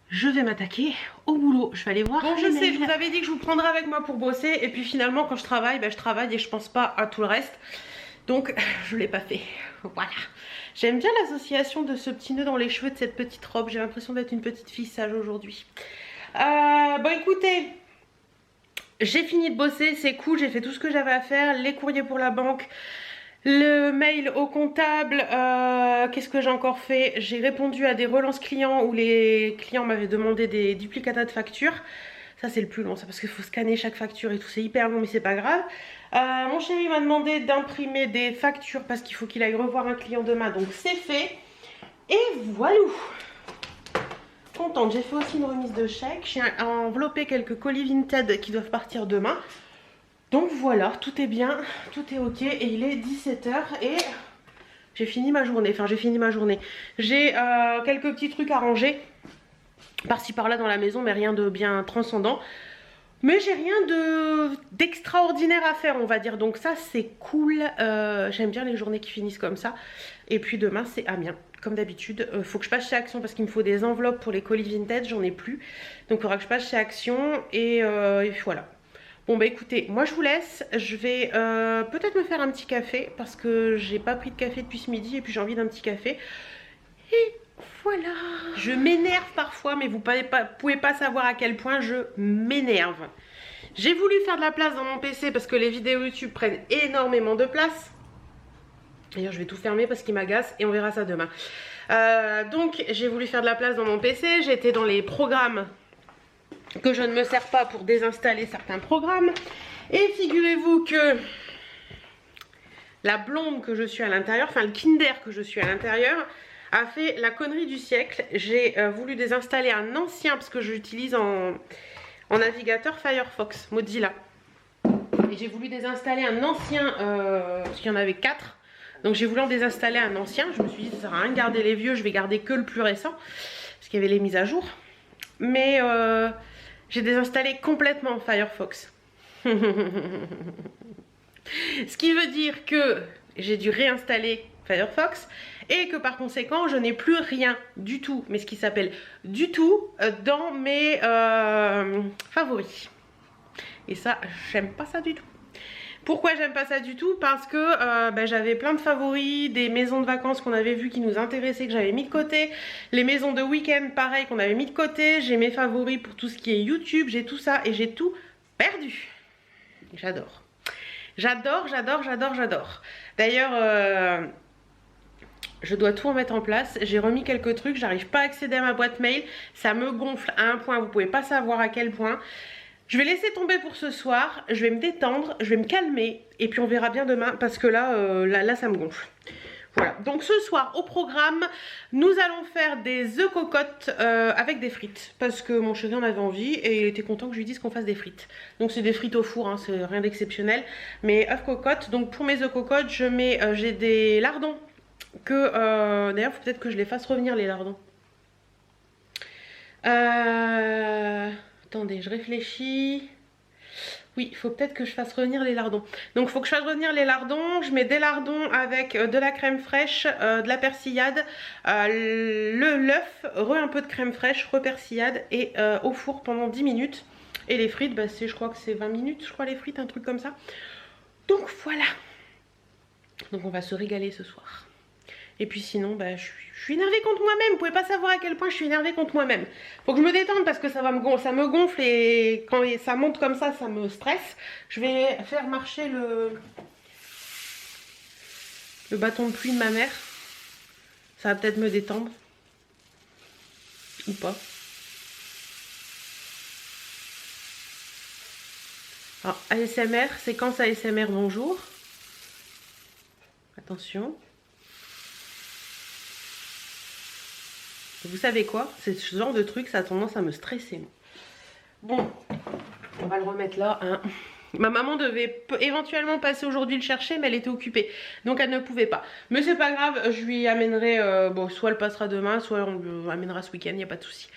Je vais m'attaquer au boulot. Je vais aller voir. Bon, je sais, je vous avais dit que je vous prendrais avec moi pour bosser. Et puis finalement, quand je travaille, je travaille et je pense pas à tout le reste. Donc je l'ai pas fait. Voilà. J'aime bien l'association de ce petit nœud dans les cheveux, de cette petite robe. J'ai l'impression d'être une petite fille sage aujourd'hui. Bon écoutez, j'ai fini de bosser, c'est cool, j'ai fait tout ce que j'avais à faire, les courriers pour la banque, le mail au comptable. Qu'est-ce que j'ai encore fait? J'ai répondu à des relances clients où les clients m'avaient demandé des duplicata de factures. Ça c'est le plus long, ça, parce qu'il faut scanner chaque facture et tout, c'est hyper long, mais c'est pas grave. Mon chéri m'a demandé d'imprimer des factures parce qu'il faut qu'il aille revoir un client demain, donc c'est fait. Et voilà. Contente, j'ai fait aussi une remise de chèque. J'ai enveloppé quelques colis Vinted qui doivent partir demain. Donc voilà, tout est bien, tout est ok, et il est 17 h et j'ai fini ma journée. Enfin, j'ai fini ma journée. J'ai quelques petits trucs à ranger par-ci par-là dans la maison, mais rien de bien transcendant. Mais j'ai rien d'extraordinaire à faire, on va dire. Donc ça, c'est cool. J'aime bien les journées qui finissent comme ça. Et puis demain, c'est Amiens. Comme d'habitude, faut que je passe chez Action parce qu'il me faut des enveloppes pour les colis Vinted. J'en ai plus. Donc il faudra que je passe chez Action. Et voilà. Bon bah écoutez, moi je vous laisse. Je vais peut-être me faire un petit café parce que j'ai pas pris de café depuis ce midi. Et puis j'ai envie d'un petit café. Et voilà. Je m'énerve parfois, mais vous pouvez pas savoir à quel point je m'énerve. J'ai voulu faire de la place dans mon PC parce que les vidéos YouTube prennent énormément de place. D'ailleurs, je vais tout fermer parce qu'il m'agace et on verra ça demain. Donc, j'ai voulu faire de la place dans mon PC. J'étais dans les programmes que je ne me sers pas pour désinstaller certains programmes. Et figurez-vous que la blonde que je suis à l'intérieur, enfin le Kinder que je suis à l'intérieur, a fait la connerie du siècle. J'ai voulu désinstaller un ancien parce que j'utilise en navigateur Firefox, Mozilla. Et j'ai voulu désinstaller un ancien, parce qu'il y en avait 4. Donc j'ai voulu en désinstaller un ancien. Je me suis dit ça sert à rien de garder les vieux, je vais garder que le plus récent. Parce qu'il y avait les mises à jour. Mais j'ai désinstallé complètement Firefox. Ce qui veut dire que j'ai dû réinstaller Firefox. Et que par conséquent je n'ai plus rien du tout, mais ce qui s'appelle du tout, dans mes favoris. Et ça, j'aime pas ça du tout. Pourquoi j'aime pas ça du tout? Parce que j'avais plein de favoris, des maisons de vacances qu'on avait vues qui nous intéressaient, que j'avais mis de côté. Les maisons de week-end, pareil, qu'on avait mis de côté. J'ai mes favoris pour tout ce qui est YouTube, j'ai tout ça et j'ai tout perdu. J'adore. J'adore, j'adore, j'adore, j'adore. D'ailleurs, je dois tout remettre en place. J'ai remis quelques trucs, j'arrive pas à accéder à ma boîte mail. Ça me gonfle à un point, vous pouvez pas savoir à quel point. Je vais laisser tomber pour ce soir, je vais me détendre, je vais me calmer et puis on verra bien demain parce que là ça me gonfle. Voilà, donc ce soir au programme, nous allons faire des œufs cocottes avec des frites. Parce que mon chéri en avait envie et il était content que je lui dise qu'on fasse des frites. Donc c'est des frites au four, hein, c'est rien d'exceptionnel. Mais œufs cocottes, donc pour mes œufs cocottes, j'ai des lardons. D'ailleurs, faut peut-être que je les fasse revenir les lardons. Attendez, je réfléchis. Oui, il faut peut-être que je fasse revenir les lardons. Donc il faut que je fasse revenir les lardons. Je mets des lardons avec de la crème fraîche, de la persillade, l'œuf, un peu de crème fraîche, persillade et au four pendant 10 minutes. Et les frites, je crois que c'est 20 minutes, je crois les frites, un truc comme ça. Donc voilà. Donc on va se régaler ce soir. Et puis sinon, je suis énervée contre moi-même. Vous pouvez pas savoir à quel point je suis énervée contre moi-même. Faut que je me détende parce que ça me gonfle et quand ça monte comme ça me stresse. Je vais faire marcher le bâton de pluie de ma mère. Ça va peut-être me détendre. Ou pas. Alors, ASMR, séquence ASMR, bonjour. Attention. Vous savez quoi? C'est ce genre de truc, ça a tendance à me stresser. Bon, on va le remettre là. Hein. Ma maman devait éventuellement passer aujourd'hui le chercher, mais elle était occupée. Donc elle ne pouvait pas. Mais c'est pas grave, je lui amènerai... soit elle passera demain, soit on lui amènera ce week-end, il n'y a pas de souci.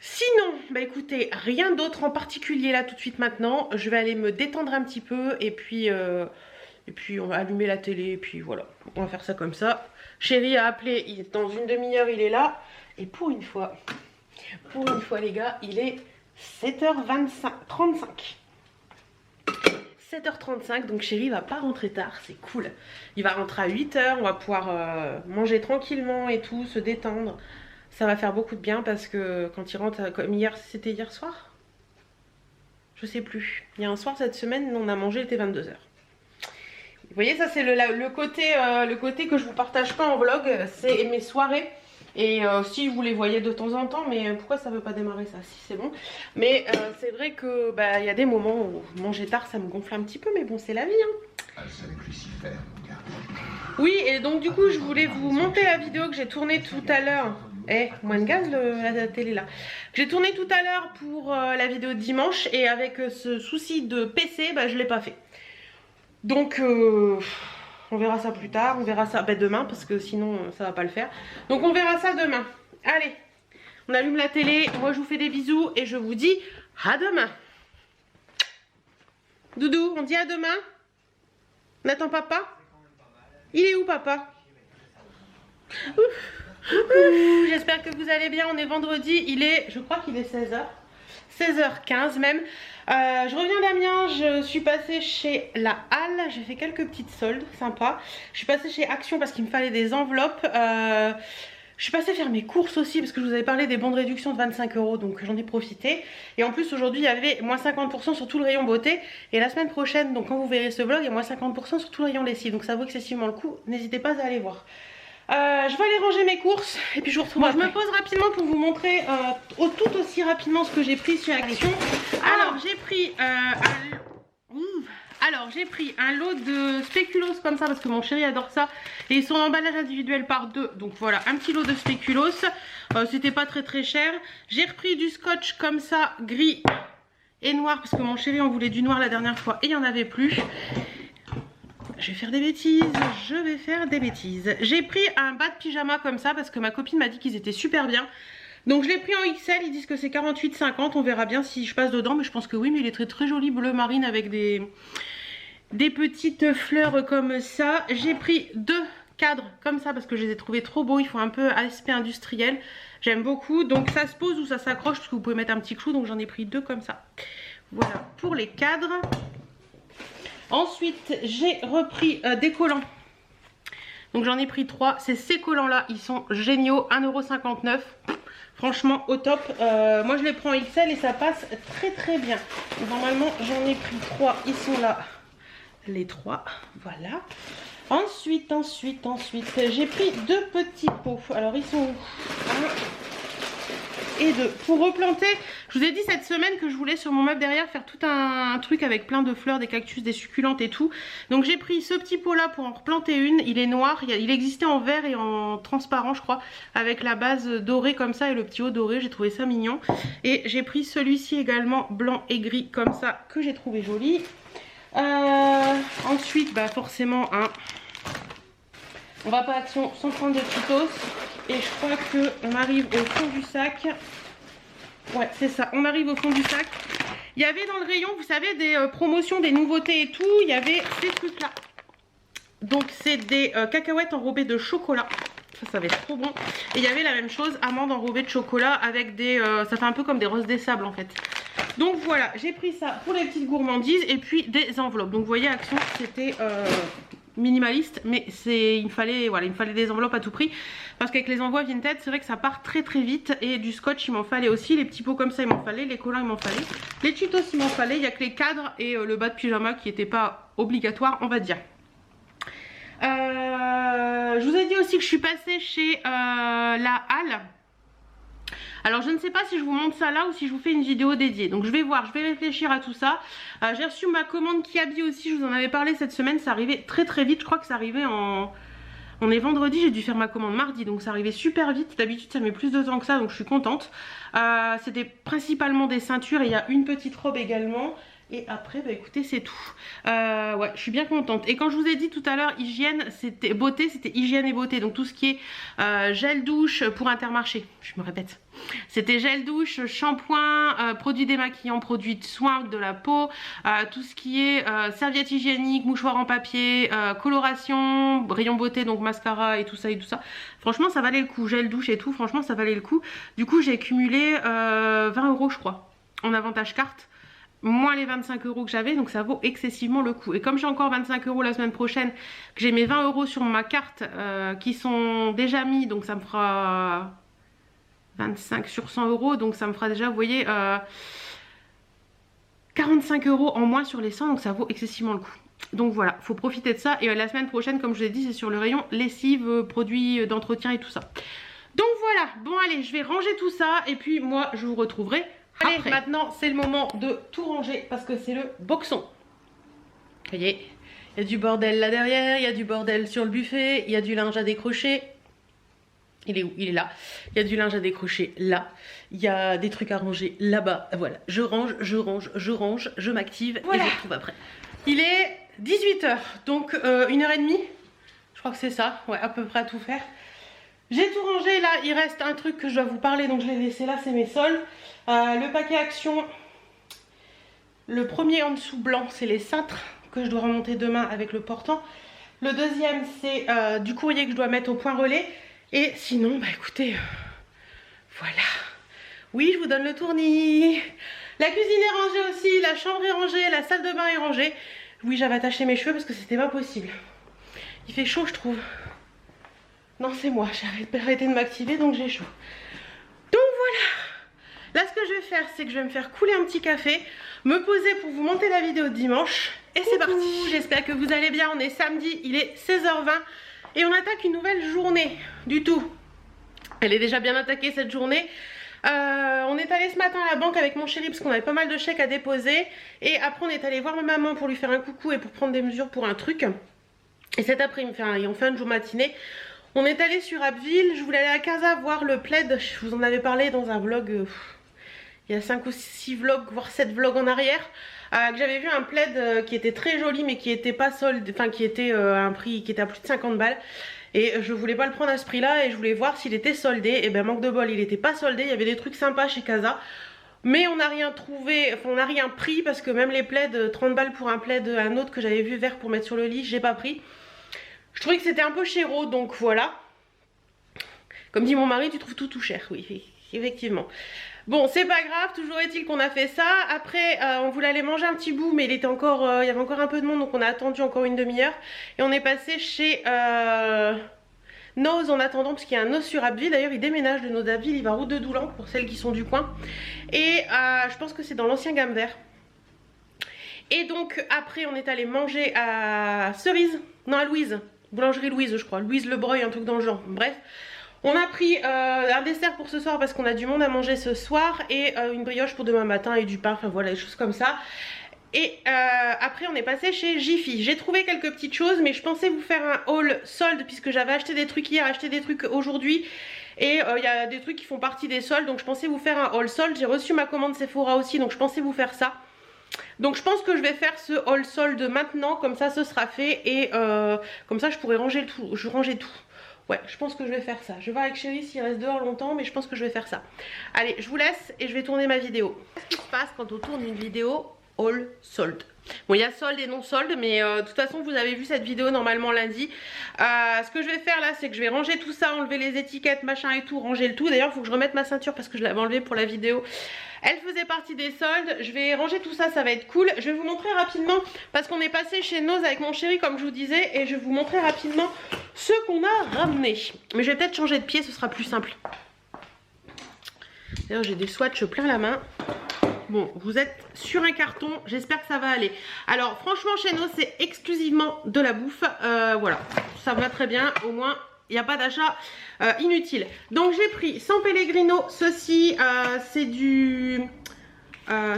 Sinon, écoutez, rien d'autre en particulier là tout de suite maintenant. Je vais aller me détendre un petit peu et puis on va allumer la télé et puis voilà. On va faire ça comme ça. Chéri a appelé, dans une demi-heure il est là. Et pour une fois les gars, il est 7h35. 7h35, donc chéri va pas rentrer tard, c'est cool. Il va rentrer à 8h, on va pouvoir manger tranquillement et tout, se détendre. Ça va faire beaucoup de bien parce que quand il rentre, comme hier, c'était hier soir? Je sais plus. Il y a un soir cette semaine, on a mangé, il était 22h. voyez, ça c'est le côté que je vous partage pas en vlog, c'est mes soirées. Et si vous les voyez de temps en temps, mais pourquoi ça veut pas démarrer ça? Si c'est bon. Mais c'est vrai que bah y a des moments où manger tard ça me gonfle un petit peu, mais bon c'est la vie hein. Oui, et donc du coup je voulais vous monter la vidéo que j'ai tournée tout à l'heure. Moins de gaz la télé là. J'ai tourné tout à l'heure pour la vidéo de dimanche et avec ce souci de PC, bah je l'ai pas fait. Donc on verra ça plus tard, on verra ça demain parce que sinon ça va pas le faire. Donc on verra ça demain. Allez, on allume la télé, moi je vous fais des bisous et je vous dis à demain. Doudou, on dit à demain. On attend papa. Il est où papa? J'espère que vous allez bien, on est vendredi, je crois qu'il est 16h. 16h15 même. Je reviens d'Amiens, je suis passée chez la Halle, j'ai fait quelques petites soldes sympas. Je suis passée chez Action parce qu'il me fallait des enveloppes. Je suis passée faire mes courses aussi parce que je vous avais parlé des bons de réduction de 25 €, donc j'en ai profité. Et en plus aujourd'hui il y avait moins 50% sur tout le rayon beauté. Et la semaine prochaine, donc quand vous verrez ce vlog, il y a moins 50% sur tout le rayon lessive. Donc ça vaut excessivement le coup, n'hésitez pas à aller voir. Je vais aller ranger mes courses et puis je vous retrouve après. Je me pose rapidement pour vous montrer tout aussi rapidement ce que j'ai pris sur Action. Alors j'ai pris un lot de spéculoos comme ça parce que mon chéri adore ça. Et ils sont en emballage individuel par 2. Donc voilà, un petit lot de spéculoos. C'était pas très cher. J'ai repris du scotch comme ça, gris et noir parce que mon chéri en voulait du noir la dernière fois et il n'y en avait plus. Je vais faire des bêtises, J'ai pris un bas de pyjama comme ça parce que ma copine m'a dit qu'ils étaient super bien. Donc je l'ai pris en XL, ils disent que c'est 48,50. On verra bien si je passe dedans, mais je pense que oui. Mais il est très joli, bleu marine avec des petites fleurs comme ça. J'ai pris 2 cadres comme ça parce que je les ai trouvés trop beaux. Ils font un peu aspect industriel. J'aime beaucoup. Donc ça se pose ou ça s'accroche parce que vous pouvez mettre un petit clou. Donc j'en ai pris 2 comme ça. Voilà pour les cadres. Ensuite, j'ai repris des collants. Donc j'en ai pris 3. C'est ces collants là, ils sont géniaux. 1,59 €. Franchement au top. Moi je les prends XL et ça passe très bien. Normalement j'en ai pris 3. Ils sont là. Les 3. Voilà. Ensuite, j'ai pris 2 petits pots. Alors ils sont où? 1 et 2. Pour replanter, je vous ai dit cette semaine que je voulais sur mon meuble derrière faire tout un truc avec plein de fleurs, des cactus, des succulentes et tout. Donc j'ai pris ce petit pot là pour en replanter une. Il est noir, il existait en vert et en transparent je crois, avec la base dorée comme ça et le petit haut doré. J'ai trouvé ça mignon. Et j'ai pris celui-ci également blanc et gris comme ça que j'ai trouvé joli. Ensuite bah forcément on va pas à Action sans prendre de Cheetos. Et je crois qu'on arrive au fond du sac. Ouais, c'est ça, on arrive au fond du sac. Il y avait dans le rayon, vous savez, des promotions, des nouveautés et tout. Il y avait ces trucs-là. Donc, c'est des cacahuètes enrobées de chocolat. Ça va être trop bon. Et il y avait la même chose, amandes enrobées de chocolat avec des... ça fait un peu comme des roses des sables, en fait. Donc, voilà, j'ai pris ça pour les petites gourmandises. Et puis, des enveloppes. Donc, vous voyez, Action, c'était... minimaliste, mais il me fallait des enveloppes à tout prix parce qu'avec les envois Vinted c'est vrai que ça part très vite. Et du scotch il m'en fallait aussi, les petits pots comme ça il m'en fallait, les collants il m'en fallait, les Cheetos il m'en fallait. Il n'y a que les cadres et le bas de pyjama qui n'était pas obligatoire on va dire. Je vous ai dit aussi que je suis passée chez la Halle. Alors je ne sais pas si je vous montre ça là ou si je vous fais une vidéo dédiée. Donc je vais voir, je vais réfléchir à tout ça. J'ai reçu ma commande Kiabi aussi, je vous en avais parlé cette semaine. Ça arrivait très vite, je crois que ça arrivait en... On est vendredi, j'ai dû faire ma commande mardi. Donc ça arrivait super vite, d'habitude ça met plus de temps que ça donc je suis contente. C'était principalement des ceintures et il y a une petite robe également. Et après, bah écoutez, c'est tout. Ouais, je suis bien contente. Et quand je vous ai dit tout à l'heure, hygiène, c'était beauté, c'était hygiène et beauté. Donc tout ce qui est gel douche pour Intermarché, je me répète. C'était gel douche, shampoing, produits démaquillants, produits de soins de la peau, tout ce qui est serviette hygiénique, mouchoir en papier, coloration, rayon beauté, donc mascara et tout ça et tout ça. Franchement, ça valait le coup. Gel douche et tout, franchement, ça valait le coup. Du coup, j'ai cumulé 20 € je crois, en avantage carte. Moins les 25 € que j'avais, donc ça vaut excessivement le coup. Et comme j'ai encore 25 € la semaine prochaine, que j'ai mes 20 € sur ma carte qui sont déjà mis, donc ça me fera 25 sur 100 €, donc ça me fera déjà, vous voyez, 45 € en moins sur les 100, donc ça vaut excessivement le coup. Donc voilà, faut profiter de ça. Et la semaine prochaine, comme je vous ai dit, c'est sur le rayon lessive, produits d'entretien et tout ça. Donc voilà, bon allez, je vais ranger tout ça et puis moi je vous retrouverai après. Allez, maintenant c'est le moment de tout ranger parce que c'est le boxon. Vous voyez, il y a du bordel là derrière, il y a du bordel sur le buffet, il y a du linge à décrocher. Il est où? Il est là. Il y a du linge à décrocher là. Il y a des trucs à ranger là-bas. Voilà, je range, je range, je range, je m'active voilà. Et je vous retrouve après. Il est 18 h, donc 1h30. Je crois que c'est ça, ouais, à peu près à tout faire. J'ai tout rangé, là, il reste un truc que je dois vous parler, donc je l'ai laissé là, c'est mes soldes. Le paquet Action, le premier en dessous blanc, c'est les cintres que je dois remonter demain avec le portant. Le deuxième, c'est du courrier que je dois mettre au point relais. Et sinon, bah écoutez, voilà. Oui, je vous donne le tournis. La cuisine est rangée aussi, la chambre est rangée, la salle de bain est rangée. Oui, j'avais attaché mes cheveux parce que c'était pas possible. Il fait chaud, je trouve. Non, c'est moi, j'ai arrêté de m'activer donc j'ai chaud. Donc voilà. Là, ce que je vais faire, c'est que je vais me faire couler un petit café, me poser pour vous monter la vidéo de dimanche. Et c'est parti. J'espère que vous allez bien. On est samedi, il est 16 h 20 et on attaque une nouvelle journée du tout. Elle est déjà bien attaquée cette journée. On est allé ce matin à la banque avec mon chéri parce qu'on avait pas mal de chèques à déposer. Et après, on est allé voir ma maman pour lui faire un coucou et pour prendre des mesures pour un truc. Et cet après-midi, on fait un jour matinée. On est allé sur Abbeville, je voulais aller à Casa voir le plaid, je vous en avais parlé dans un vlog, il y a 5 ou 6 vlogs, voire 7 vlogs en arrière, que j'avais vu un plaid qui était très joli mais qui était pas solde, enfin qui était à un prix qui était à plus de 50 balles. Et je voulais pas le prendre à ce prix là et je voulais voir s'il était soldé. Et ben manque de bol, il était pas soldé, il y avait des trucs sympas chez Casa. Mais on n'a rien trouvé, enfin on n'a rien pris parce que même les plaids, 30 balles pour un plaid, un autre que j'avais vu vert pour mettre sur le lit, j'ai pas pris. Je trouvais que c'était un peu chéro, donc voilà. Comme dit mon mari, tu trouves tout cher. Oui, effectivement. Bon, c'est pas grave, toujours est-il qu'on a fait ça. Après, on voulait aller manger un petit bout, mais il y avait encore un peu de monde, donc on a attendu encore une demi-heure. Et on est passé chez Nose en attendant, parce qu'il y a un Nose sur Abbeville. D'ailleurs, il déménage de Nose Abbeville, il va route de Doulan, pour celles qui sont du coin. Et je pense que c'est dans l'ancien Gamme Vert. Et donc, après, on est allé manger à Cerise, non à Louise. Boulangerie Louise, je crois, Louise Le Breuil, un truc dans le genre, bref. On a pris un dessert pour ce soir parce qu'on a du monde à manger ce soir. Et une brioche pour demain matin et du pain, enfin voilà, des choses comme ça. Et après on est passé chez Jiffy. J'ai trouvé quelques petites choses mais je pensais vous faire un haul solde puisque j'avais acheté des trucs hier, acheté des trucs aujourd'hui. Et il y a des trucs qui font partie des soldes, donc je pensais vous faire un haul solde. J'ai reçu ma commande Sephora aussi, donc je pensais vous faire ça. Donc je pense que je vais faire ce haul solde maintenant, comme ça ce sera fait. Et comme ça je pourrai ranger le tout, tout. Ouais, je pense que je vais faire ça. Je vais voir avec chérie s'il reste dehors longtemps, mais je pense que je vais faire ça. Allez, je vous laisse et je vais tourner ma vidéo. Qu'est-ce qui se passe quand on tourne une vidéo haul solde? Bon, il y a solde et non solde, mais de toute façon vous avez vu cette vidéo normalement lundi. Ce que je vais faire là, c'est que je vais ranger tout ça, enlever les étiquettes, machin et tout, ranger le tout. D'ailleurs, il faut que je remette ma ceinture parce que je l'avais enlevée pour la vidéo. Elle faisait partie des soldes. Je vais ranger tout ça, ça va être cool. Je vais vous montrer rapidement parce qu'on est passé chez Nose avec mon chéri comme je vous disais. Et je vais vous montrer rapidement ce qu'on a ramené. Mais je vais peut-être changer de pied, ce sera plus simple. D'ailleurs, j'ai des swatchs plein la main. Bon, vous êtes sur un carton, j'espère que ça va aller. Alors franchement chez nous c'est exclusivement de la bouffe, voilà, ça va très bien, au moins il n'y a pas d'achat inutile. Donc j'ai pris San Pellegrino, ceci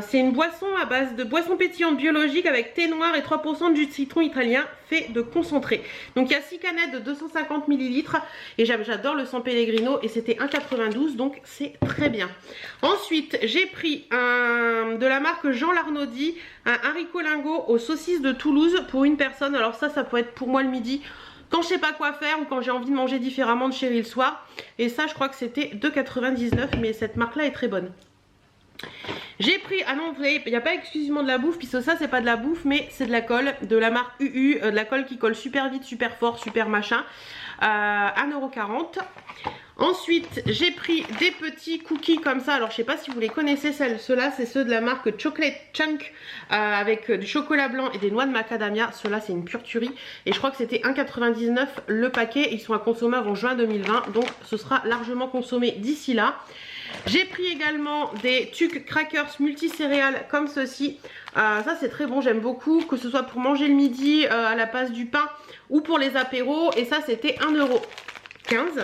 c'est une boisson à base de boisson pétillante biologique avec thé noir et 3% de jus de citron italien fait de concentré. Donc il y a 6 canettes de 250 ml et j'adore le San Pellegrino et c'était 1,92 € donc c'est très bien. Ensuite j'ai pris de la marque Jean Larnaudy un haricot lingot aux saucisses de Toulouse pour une personne. Alors ça peut être pour moi le midi quand je sais pas quoi faire ou quand j'ai envie de manger différemment de chéri le soir. Et ça je crois que c'était 2,99 € mais cette marque là est très bonne. J'ai pris, ah non vous voyez, il n'y a pas exclusivement de la bouffe puisque ça c'est pas de la bouffe mais c'est de la colle, de la marque UU, de la colle qui colle super vite, super fort, super machin, 1,40 €. Ensuite j'ai pris des petits cookies comme ça, alors je sais pas si vous les connaissez, ceux-là c'est ceux de la marque Chocolate Chunk avec du chocolat blanc et des noix de macadamia. Ceux-là c'est une pure tuerie et je crois que c'était 1,99 € le paquet. Ils sont à consommer avant juin 2020 donc ce sera largement consommé d'ici là. J'ai pris également des Tuc Crackers multicéréales comme ceci. Ça c'est très bon, j'aime beaucoup, que ce soit pour manger le midi à la place du pain ou pour les apéros. Et ça c'était 1,15 €.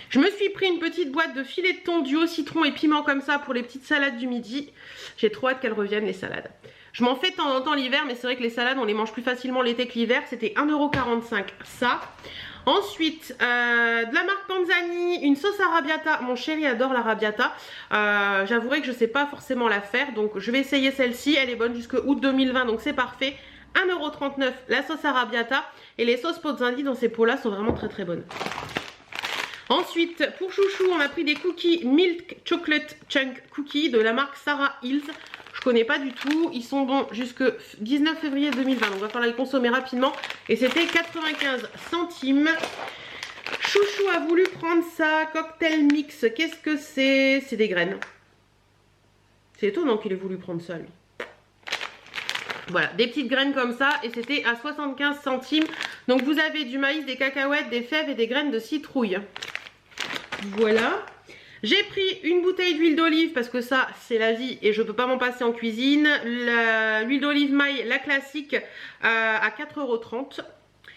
Je me suis pris une petite boîte de filets de thon duo citron et piment comme ça pour les petites salades du midi. J'ai trop hâte qu'elles reviennent les salades. Je m'en fais de temps en temps l'hiver, mais c'est vrai que les salades on les mange plus facilement l'été que l'hiver. C'était 1,45 € ça. Ensuite, de la marque Panzani, une sauce arrabbiata. Mon chéri adore l'arrabbiata. J'avouerai que je ne sais pas forcément la faire, donc je vais essayer celle-ci. Elle est bonne jusqu'au août 2020, donc c'est parfait. 1,39 € la sauce arrabbiata. Et les sauces Panzani dans ces pots-là sont vraiment très très bonnes. Ensuite, pour chouchou, on a pris des cookies Milk Chocolate Chunk Cookies de la marque Sarah Hills. Je connais pas du tout, ils sont bons jusque 19 février 2020, donc il va falloir les consommer rapidement. Et c'était 95 centimes. Chouchou a voulu prendre ça, cocktail mix, qu'est-ce que c'est? C'est des graines. C'est étonnant qu'il ait voulu prendre ça lui. Voilà, des petites graines comme ça et c'était à 75 centimes. Donc vous avez du maïs, des cacahuètes, des fèves et des graines de citrouille. Voilà. J'ai pris une bouteille d'huile d'olive parce que ça c'est la vie et je ne peux pas m'en passer en cuisine. L'huile d'olive maille, la classique à 4,30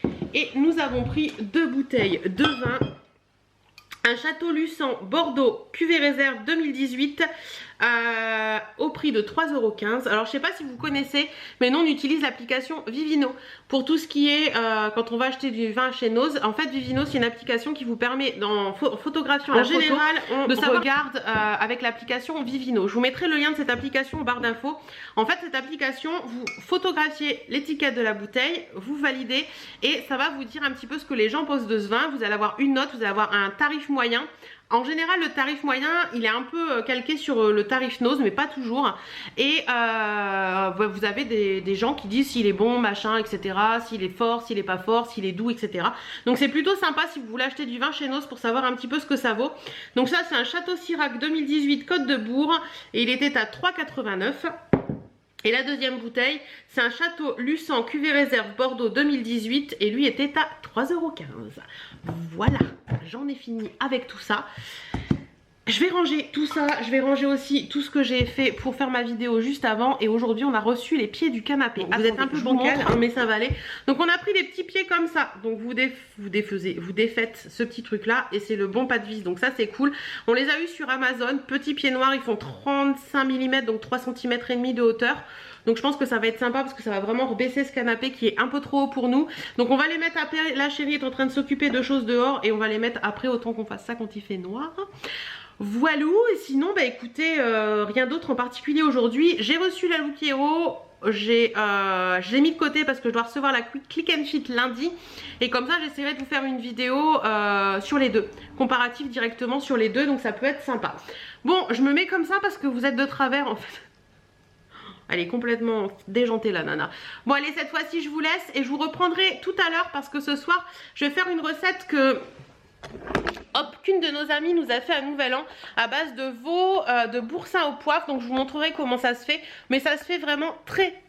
€. Et nous avons pris 2 bouteilles de vin. Un Château Luçon Bordeaux cuvée réserve 2018 au prix de 3,15 €. Alors je sais pas si vous connaissez, mais nous on utilise l'application Vivino pour tout ce qui est quand on va acheter du vin chez Noz. En fait Vivino c'est une application qui vous permet en photographiant en général de savoir regarde avec l'application Vivino. Je vous mettrai le lien de cette application en barre d'infos. En fait cette application, vous photographiez l'étiquette de la bouteille, vous validez et ça va vous dire un petit peu ce que les gens pensent de ce vin. Vous allez avoir une note, vous allez avoir un tarif moyen. En général, le tarif moyen, il est un peu calqué sur le tarif Noz, mais pas toujours. Et vous avez des gens qui disent s'il est bon, machin, etc. S'il est fort, s'il est pas fort, s'il est doux, etc. Donc c'est plutôt sympa si vous voulez acheter du vin chez Noz pour savoir un petit peu ce que ça vaut. Donc ça, c'est un Château Sirac 2018 Côte de Bourg et il était à 3,89 €. Et la deuxième bouteille, c'est un Château Luçon cuvée réserve Bordeaux 2018 et lui était à 3,15 €. Voilà, j'en ai fini avec tout ça. Je vais ranger tout ça, je vais ranger aussi tout ce que j'ai fait pour faire ma vidéo juste avant. Et aujourd'hui on a reçu les pieds du canapé. Vous êtes un peu bancal, hein, mais ça va aller. Donc on a pris des petits pieds comme ça. Donc vous défaites ce petit truc là et c'est le bon pas de vis. Donc ça c'est cool. On les a eu sur Amazon, petits pieds noirs, ils font 35 mm, donc 3,5 cm de hauteur. Donc je pense que ça va être sympa parce que ça va vraiment rebaisser ce canapé qui est un peu trop haut pour nous. Donc on va les mettre après, la chérie est en train de s'occuper de choses dehors et on va les mettre après autant qu'on fasse ça quand il fait noir. Voilà, et sinon bah écoutez, rien d'autre en particulier aujourd'hui. J'ai reçu la Look Hero, je l'ai mis de côté parce que je dois recevoir la Click and Fit lundi. Et comme ça j'essaierai de vous faire une vidéo sur les deux, comparatif directement sur les deux, donc ça peut être sympa. Bon, je me mets comme ça parce que vous êtes de travers en fait. Elle est complètement déjantée la nana. Bon allez, cette fois-ci je vous laisse et je vous reprendrai tout à l'heure parce que ce soir je vais faire une recette que... Hop, qu'une de nos amies nous a fait à Nouvel An à base de veau, de boursin au poivre. Donc je vous montrerai comment ça se fait. Mais ça se fait vraiment très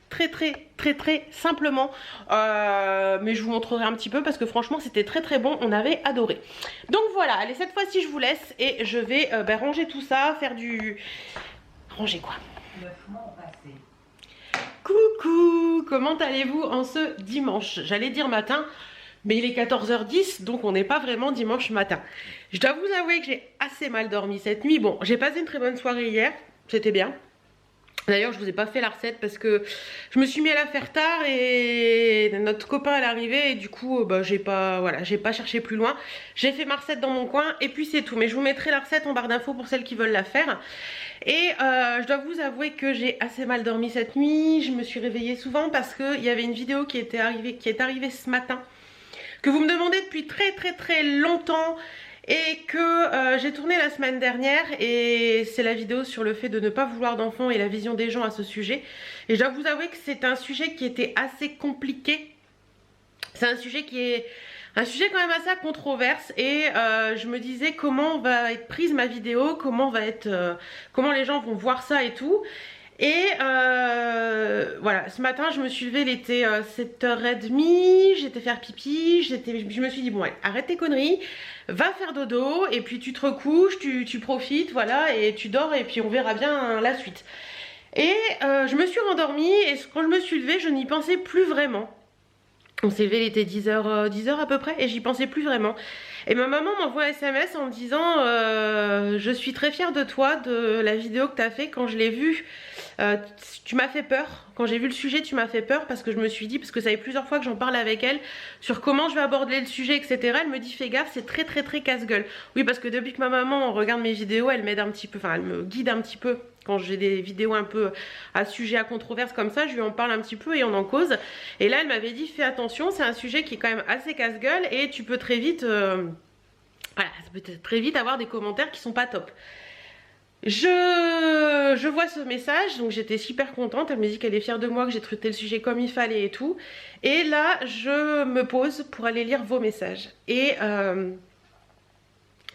simplement. Mais je vous montrerai un petit peu parce que franchement c'était très bon. On avait adoré. Donc voilà, allez, cette fois-ci je vous laisse et je vais ranger tout ça, faire du... Ranger quoi? Coucou, comment allez-vous en ce dimanche? J'allais dire matin, mais il est 14h10, donc on n'est pas vraiment dimanche matin. Je dois vous avouer que j'ai assez mal dormi cette nuit. Bon, j'ai passé une très bonne soirée hier, c'était bien. D'ailleurs, je vous ai pas fait la recette parce que je me suis mis à la faire tard et notre copain est arrivé et du coup, j'ai pas cherché plus loin. J'ai fait ma recette dans mon coin et puis c'est tout. Mais je vous mettrai la recette en barre d'infos pour celles qui veulent la faire. Et je dois vous avouer que j'ai assez mal dormi cette nuit. Je me suis réveillée souvent parce qu'il y avait une vidéo qui est arrivée ce matin, que vous me demandez depuis très longtemps et que j'ai tourné la semaine dernière, et c'est la vidéo sur le fait de ne pas vouloir d'enfants et la vision des gens à ce sujet. Et je dois vous avouer que c'est un sujet qui était assez compliqué. C'est un sujet qui est un sujet quand même assez controverse et je me disais comment va être prise ma vidéo, comment les gens vont voir ça et tout. Et voilà, ce matin je me suis levée, il était 7h30, j'étais faire pipi, je me suis dit bon allez, arrête tes conneries, va faire dodo et puis tu te recouches, tu profites, voilà, et tu dors et puis on verra bien la suite. Et je me suis rendormie et quand je me suis levée, je n'y pensais plus vraiment. On s'est levé, il était 10h à peu près et j'y pensais plus vraiment. Et ma maman m'envoie un SMS en me disant je suis très fière de toi, de la vidéo que tu as fait quand je l'ai vue. Tu m'as fait peur, quand j'ai vu le sujet tu m'as fait peur parce que je me suis dit, parce que ça fait plusieurs fois que j'en parle avec elle sur comment je vais aborder le sujet etc. Elle me dit fais gaffe, c'est très casse-gueule. Oui parce que depuis que ma maman regarde mes vidéos, elle m'aide un petit peu, enfin elle me guide un petit peu. Quand j'ai des vidéos un peu à sujet, à controverse comme ça, je lui en parle un petit peu et on en cause. Et là, elle m'avait dit, fais attention, c'est un sujet qui est quand même assez casse-gueule et tu peux très vite, voilà, ça peut très vite avoir des commentaires qui sont pas top. Je vois ce message, donc j'étais super contente. Elle me dit qu'elle est fière de moi, que j'ai traité le sujet comme il fallait et tout. Et là, je me pose pour aller lire vos messages. Et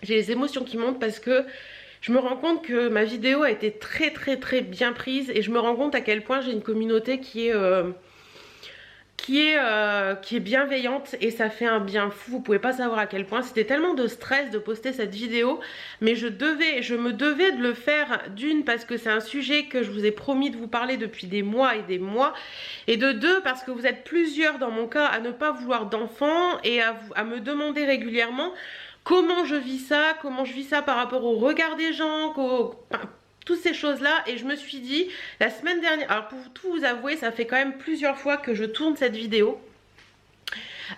j'ai les émotions qui montent parce que je me rends compte que ma vidéo a été très bien prise et je me rends compte à quel point j'ai une communauté qui est bienveillante et ça fait un bien fou. Vous pouvez pas savoir à quel point. C'était tellement de stress de poster cette vidéo, mais je me devais de le faire, d'une parce que c'est un sujet que je vous ai promis de vous parler depuis des mois et de deux parce que vous êtes plusieurs dans mon cas à ne pas vouloir d'enfants et à me demander régulièrement comment je vis ça par rapport au regard des gens, toutes ces choses-là. Et je me suis dit, la semaine dernière, alors pour tout vous avouer, ça fait quand même plusieurs fois que je tourne cette vidéo.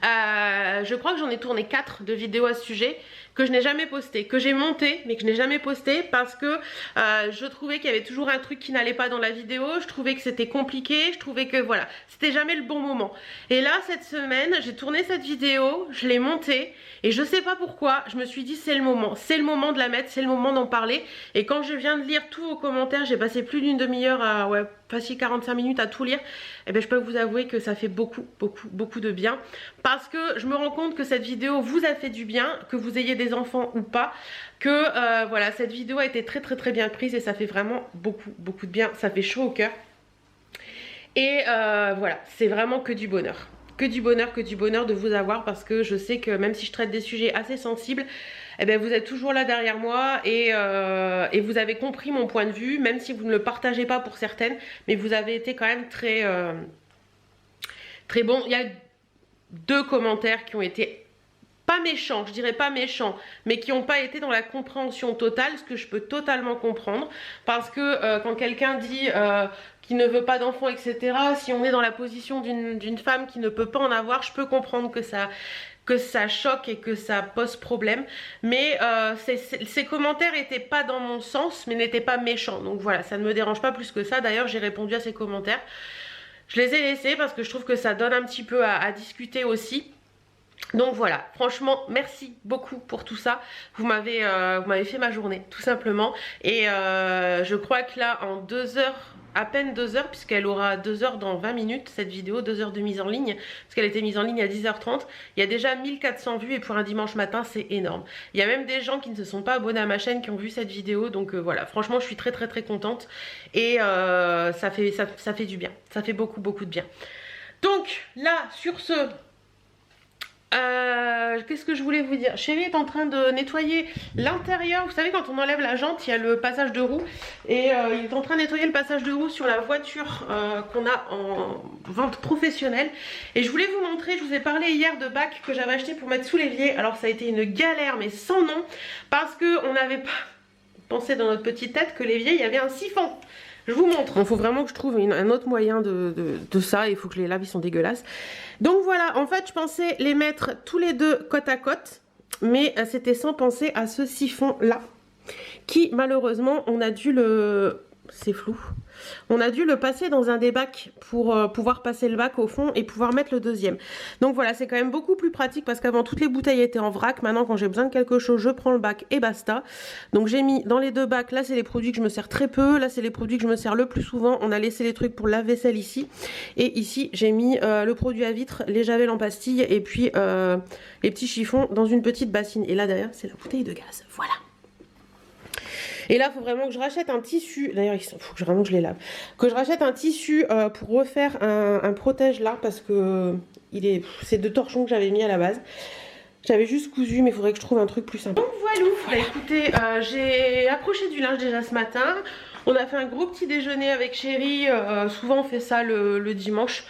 Je crois que j'en ai tourné 4 de vidéos à ce sujet que je n'ai jamais posté, que j'ai monté mais que je n'ai jamais posté parce que je trouvais qu'il y avait toujours un truc qui n'allait pas dans la vidéo, je trouvais que c'était compliqué, je trouvais que voilà, c'était jamais le bon moment. Et là cette semaine j'ai tourné cette vidéo, je l'ai montée et je sais pas pourquoi, je me suis dit c'est le moment de la mettre, c'est le moment d'en parler. Et quand je viens de lire tous vos commentaires, j'ai passé plus d'une demi-heure à facile 45 minutes à tout lire, et bien je peux vous avouer que ça fait beaucoup de bien parce que je me rends compte que cette vidéo vous a fait du bien, que vous ayez des enfants ou pas, que voilà, cette vidéo a été très bien prise et ça fait vraiment beaucoup de bien, ça fait chaud au cœur. Et voilà, c'est vraiment que du bonheur. Que du bonheur de vous avoir parce que je sais que même si je traite des sujets assez sensibles, eh bien vous êtes toujours là derrière moi et vous avez compris mon point de vue, même si vous ne le partagez pas pour certaines, mais vous avez été quand même très bon. Il y a 2 commentaires qui ont été pas méchants, je dirais pas méchants, mais qui n'ont pas été dans la compréhension totale, ce que je peux totalement comprendre, parce que quand quelqu'un dit qui ne veut pas d'enfants, etc., si on est dans la position d'une femme qui ne peut pas en avoir, je peux comprendre que ça choque et que ça pose problème, mais ces commentaires n'étaient pas dans mon sens, mais n'étaient pas méchants, donc voilà, ça ne me dérange pas plus que ça. D'ailleurs j'ai répondu à ces commentaires, je les ai laissés parce que je trouve que ça donne un petit peu à discuter aussi. Donc voilà, franchement merci beaucoup pour tout ça, vous m'avez fait ma journée tout simplement. Et je crois que là en 2 heures, à peine 2 heures, puisqu'elle aura 2 heures dans 20 minutes cette vidéo, 2 heures de mise en ligne, parce qu'elle était mise en ligne à 10h30, il y a déjà 1400 vues et pour un dimanche matin c'est énorme. Il y a même des gens qui ne se sont pas abonnés à ma chaîne qui ont vu cette vidéo, donc voilà, franchement je suis très contente et ça fait du bien, ça fait beaucoup de bien. Donc là sur ce... qu'est-ce que je voulais vous dire? Chérie est en train de nettoyer l'intérieur. Vous savez quand on enlève la jante, il y a le passage de roue. Et il est en train de nettoyer le passage de roue sur la voiture qu'on a en vente professionnelle. Et je voulais vous montrer, je vous ai parlé hier de bacs que j'avais acheté pour mettre sous l'évier. Alors ça a été une galère mais sans nom. Parce qu'on n'avait pas pensé dans notre petite tête que l'évier il y avait un siphon. Je vous montre. Il faut vraiment que je trouve un autre moyen de ça. Il faut que les laves, ils sont dégueulasses. Donc voilà, en fait, je pensais les mettre tous les deux côte à côte. Mais c'était sans penser à ce siphon-là. Qui, malheureusement, on a dû le... C'est flou. On a dû le passer dans un des bacs pour pouvoir passer le bac au fond et pouvoir mettre le deuxième. Donc voilà, c'est quand même beaucoup plus pratique parce qu'avant toutes les bouteilles étaient en vrac. Maintenant quand j'ai besoin de quelque chose, je prends le bac et basta. Donc j'ai mis dans les 2 bacs, là c'est les produits que je me sers très peu, là c'est les produits que je me sers le plus souvent. On a laissé les trucs pour la vaisselle ici. Et ici j'ai mis le produit à vitre, les javel en pastille et puis les petits chiffons dans une petite bassine. Et là derrière c'est la bouteille de gaz, voilà. Et là, il faut vraiment que je rachète un tissu. D'ailleurs, il faut que vraiment que je les lave. Que je rachète un tissu pour refaire un protège là, parce que c'est de torchons que j'avais mis à la base. J'avais juste cousu, mais il faudrait que je trouve un truc plus simple. Donc voilà, bah, écoutez, j'ai accroché du linge déjà ce matin. On a fait un gros petit déjeuner avec Chéri. Souvent on fait ça le dimanche.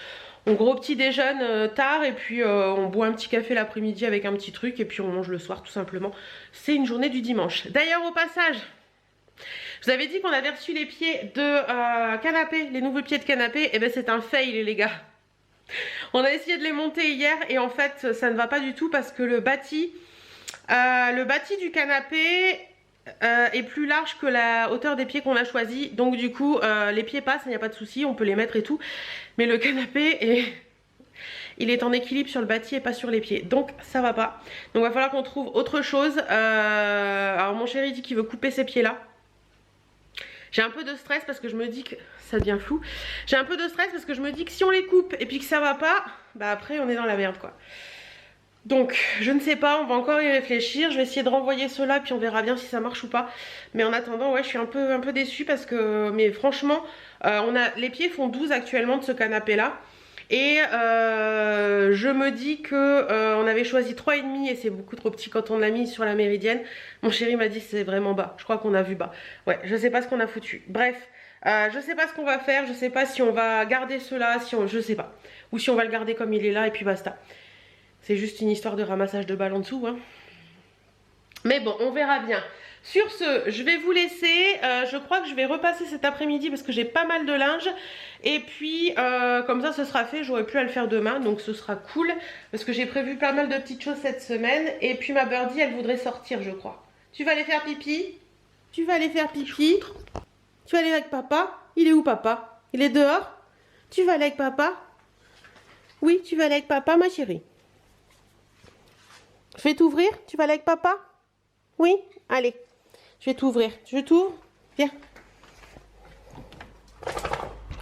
On gros petit déjeune tard et puis on boit un petit café l'après-midi avec un petit truc et puis on mange le soir tout simplement. C'est une journée du dimanche. D'ailleurs au passage, je vous avais dit qu'on avait reçu les pieds de canapé, les nouveaux pieds de canapé. Et ben c'est un fail les gars. On a essayé de les monter hier et en fait ça ne va pas du tout parce que le bâti du canapé est plus large que la hauteur des pieds qu'on a choisi. Donc du coup les pieds passent, il n'y a pas de souci, on peut les mettre et tout. Mais le canapé il est en équilibre sur le bâti et pas sur les pieds. Donc ça va pas. Donc il va falloir qu'on trouve autre chose. Alors mon chéri dit qu'il veut couper ces pieds là. J'ai un peu de stress parce que je me dis que ça devient flou. J'ai un peu de stress parce que je me dis que si on les coupe et puis que ça va pas, bah après on est dans la merde quoi. Donc je ne sais pas, on va encore y réfléchir. Je vais essayer de renvoyer ceux-là puis on verra bien si ça marche ou pas. Mais en attendant ouais je suis un peu déçue parce que mais franchement les pieds font 12 actuellement de ce canapé là. Et je me dis que on avait choisi 3,5 et c'est beaucoup trop petit quand on l'a mis sur la méridienne. Mon chéri m'a dit c'est vraiment bas, je crois qu'on a vu bas. Ouais, je sais pas ce qu'on a foutu. Bref, je sais pas ce qu'on va faire, je sais pas si on va garder ceux-là, je sais pas. Ou si on va le garder comme il est là et puis basta. C'est juste une histoire de ramassage de balles en dessous. Hein. Mais bon, on verra bien. Sur ce, je vais vous laisser. Je crois que je vais repasser cet après-midi parce que j'ai pas mal de linge. Et puis, comme ça, ce sera fait. J'aurai plus à le faire demain. Donc, ce sera cool. Parce que j'ai prévu pas mal de petites choses cette semaine. Et puis, ma birdie, elle voudrait sortir, je crois. Tu vas aller faire pipi? Tu vas aller faire pipi? Tu vas aller avec papa? Il est où, papa? Il est dehors? Tu vas aller avec papa? Oui, tu vas aller avec papa, ma chérie. Je vais t'ouvrir? Tu vas aller avec papa? Oui? Allez. Je vais t'ouvrir. Je t'ouvre. Viens.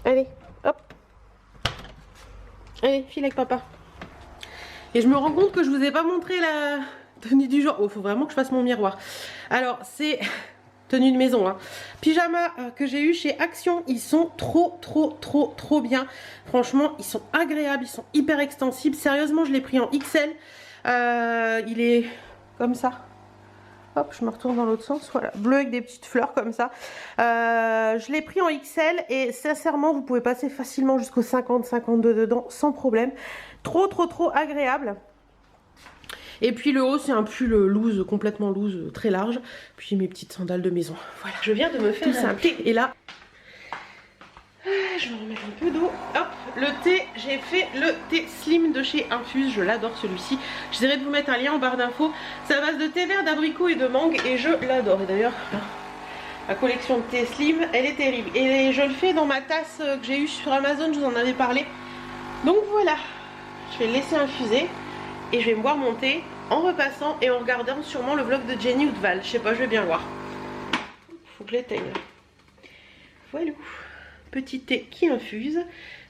Allez, hop. Allez, file avec papa. Et je me rends compte que je vous ai pas montré la tenue du jour. Oh, faut vraiment que je fasse mon miroir. Alors, c'est tenue de maison. Hein. Pyjama que j'ai eu chez Action. Ils sont trop bien. Franchement, ils sont agréables. Ils sont hyper extensibles. Sérieusement, je l'ai pris en XL. Il est comme ça. Hop, je me retourne dans l'autre sens, voilà, bleu avec des petites fleurs comme ça. Je l'ai pris en XL et sincèrement, vous pouvez passer facilement jusqu'au 50-52 dedans sans problème. Trop agréable. Et puis le haut, c'est un pull loose, complètement loose, très large. Puis mes petites sandales de maison. Voilà, je viens de me faire un thé. Et là, je vais remettre un peu d'eau. Hop, le thé, j'ai fait le thé slim de chez Infuse. Je l'adore celui-ci. J'essaierai de vous mettre un lien en barre d'infos. C'est à base de thé vert, d'abricot et de mangue. Et je l'adore. Et d'ailleurs, la collection de thé slim, elle est terrible. Et je le fais dans ma tasse que j'ai eue sur Amazon. Je vous en avais parlé. Donc voilà. Je vais le laisser infuser. Et je vais me boire mon thé en repassant et en regardant sûrement le vlog de Jenny ou de Val. Je sais pas, je vais bien voir. Faut que je l'éteigne. Voilà. Petit thé qui infuse.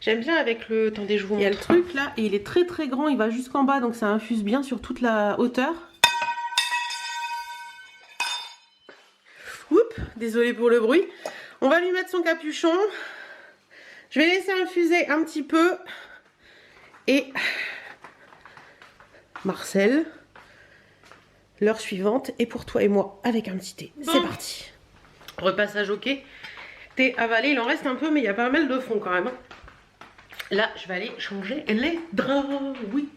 J'aime bien avec le... Attendez, je vous montre. Il y a le truc là et il est très grand. Il va jusqu'en bas donc ça infuse bien sur toute la hauteur. Oups, désolé pour le bruit. On va lui mettre son capuchon. Je vais laisser infuser un petit peu. Et Marcel, l'heure suivante est pour toi et moi avec un petit thé. Bon. C'est parti. Repassage ok. Thé avalé, il en reste un peu mais il y a pas mal de fond quand même. Là, je vais aller changer les draps. Oui.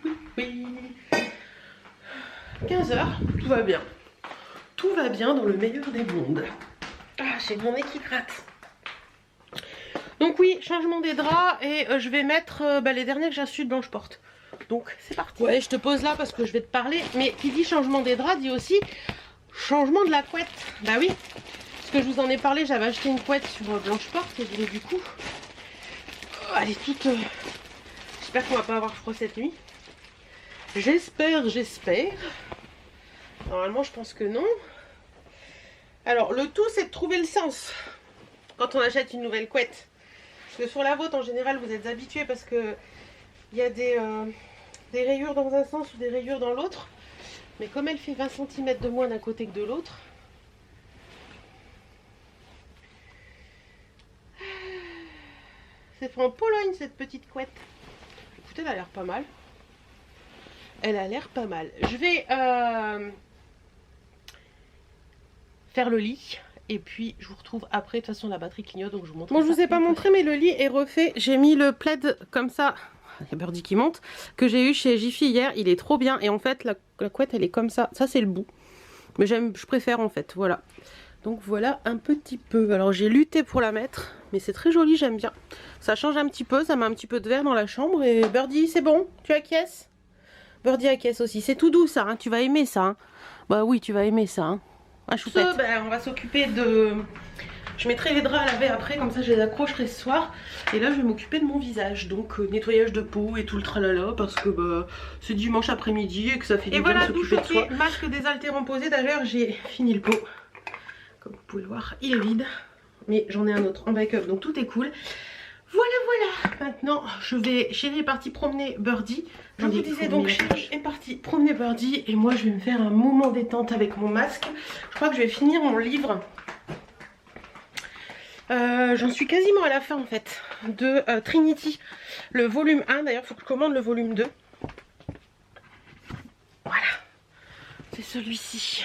15 h, tout va bien. Tout va bien dans le meilleur des mondes. Ah, j'ai mon nez qui gratte. Donc oui, changement des draps et je vais mettre les derniers que j'ai reçus de Blanche Porte. Donc c'est parti. Ouais, je te pose là parce que je vais te parler. Mais qui dit changement des draps dit aussi changement de la couette. Bah oui, parce que je vous en ai parlé, j'avais acheté une couette sur Blanche Porte et du coup, elle est toute... J'espère qu'on va pas avoir froid cette nuit. J'espère. Normalement, je pense que non. Alors, le tout, c'est de trouver le sens quand on achète une nouvelle couette. Parce que sur la vôtre, en général, vous êtes habitués parce que il y a des rayures dans un sens ou des rayures dans l'autre. Mais comme elle fait 20 cm de moins d'un côté que de l'autre, C'est fait en Pologne cette petite couette. Écoutez, elle a l'air pas mal. Elle a l'air pas mal. Je vais faire le lit. Et puis je vous retrouve après. De toute façon la batterie clignote donc je vous montre. Bon, je vous ai pas montré mais le lit est refait. J'ai mis le plaid comme ça. Il y a Birdie qui monte. Que j'ai eu chez Jiffy hier. Il est trop bien. Et en fait la couette elle est comme ça. Ça c'est le bout. Mais je préfère en fait. Voilà. Donc voilà un petit peu. Alors j'ai lutté pour la mettre. Mais c'est très joli, j'aime bien. Ça change un petit peu. Ça met un petit peu de vert dans la chambre. Et Birdie c'est bon? Tu acquiesces? Birdie acquiesce aussi. C'est tout doux ça. Hein. Tu vas aimer ça. Hein. Bah oui tu vas aimer ça. Hein. Ah, on va s'occuper de... Je mettrai les draps à laver après, comme ça je les accrocherai ce soir. Et là je vais m'occuper de mon visage. Donc nettoyage de peau et tout le tralala. Parce que bah, c'est dimanche après-midi et que ça fait du bien de s'occuper de soi. Masque désaltérant posé. D'ailleurs j'ai fini le pot. Comme vous pouvez le voir, il est vide. Mais j'en ai un autre en backup, donc tout est cool. Voilà. Maintenant, Chérie est partie promener Birdie. Je vous disais donc, Chérie est partie promener Birdie. Et moi, je vais me faire un moment détente avec mon masque. Je crois que je vais finir mon livre. J'en suis quasiment à la fin, en fait, de Trinity. Le volume 1. D'ailleurs, il faut que je commande le volume 2. Voilà. C'est celui-ci.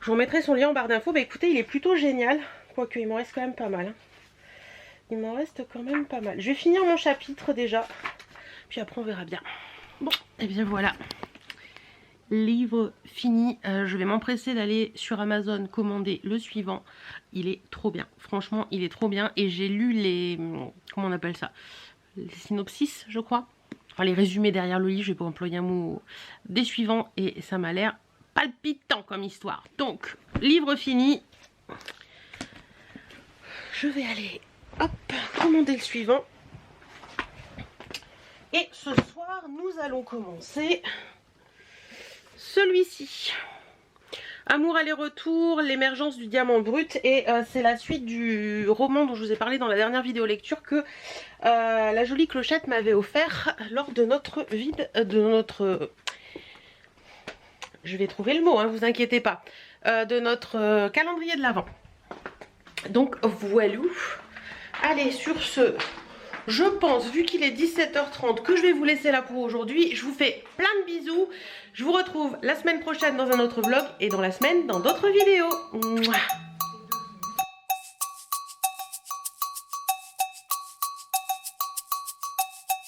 Je vous remettrai son lien en barre d'infos. Bah écoutez, il est plutôt génial. Quoique, il m'en reste quand même pas mal. Hein. Il m'en reste quand même pas mal. Je vais finir mon chapitre déjà. Puis après on verra bien. Bon, et bien voilà. Livre fini. Je vais m'empresser d'aller sur Amazon commander le suivant. Il est trop bien. Franchement, il est trop bien. Et j'ai lu les... Comment on appelle ça? Les synopsis, je crois. Enfin, les résumés derrière le livre. Je vais pas employer un mot des suivants. Et ça m'a l'air palpitant comme histoire. Donc, livre fini. Je vais aller... Hop, commander le suivant. Et ce soir, nous allons commencer celui-ci. Amour aller-retour, l'émergence du diamant brut. Et c'est la suite du roman dont je vous ai parlé dans la dernière vidéo lecture que la jolie Clochette m'avait offert lors de notre je vais trouver le mot, hein, vous inquiétez pas. De notre calendrier de l'Avent. Donc voilà. Allez, sur ce, je pense, vu qu'il est 17h30, que je vais vous laisser là pour aujourd'hui. Je vous fais plein de bisous. Je vous retrouve la semaine prochaine dans un autre vlog et dans la semaine dans d'autres vidéos. Mouah.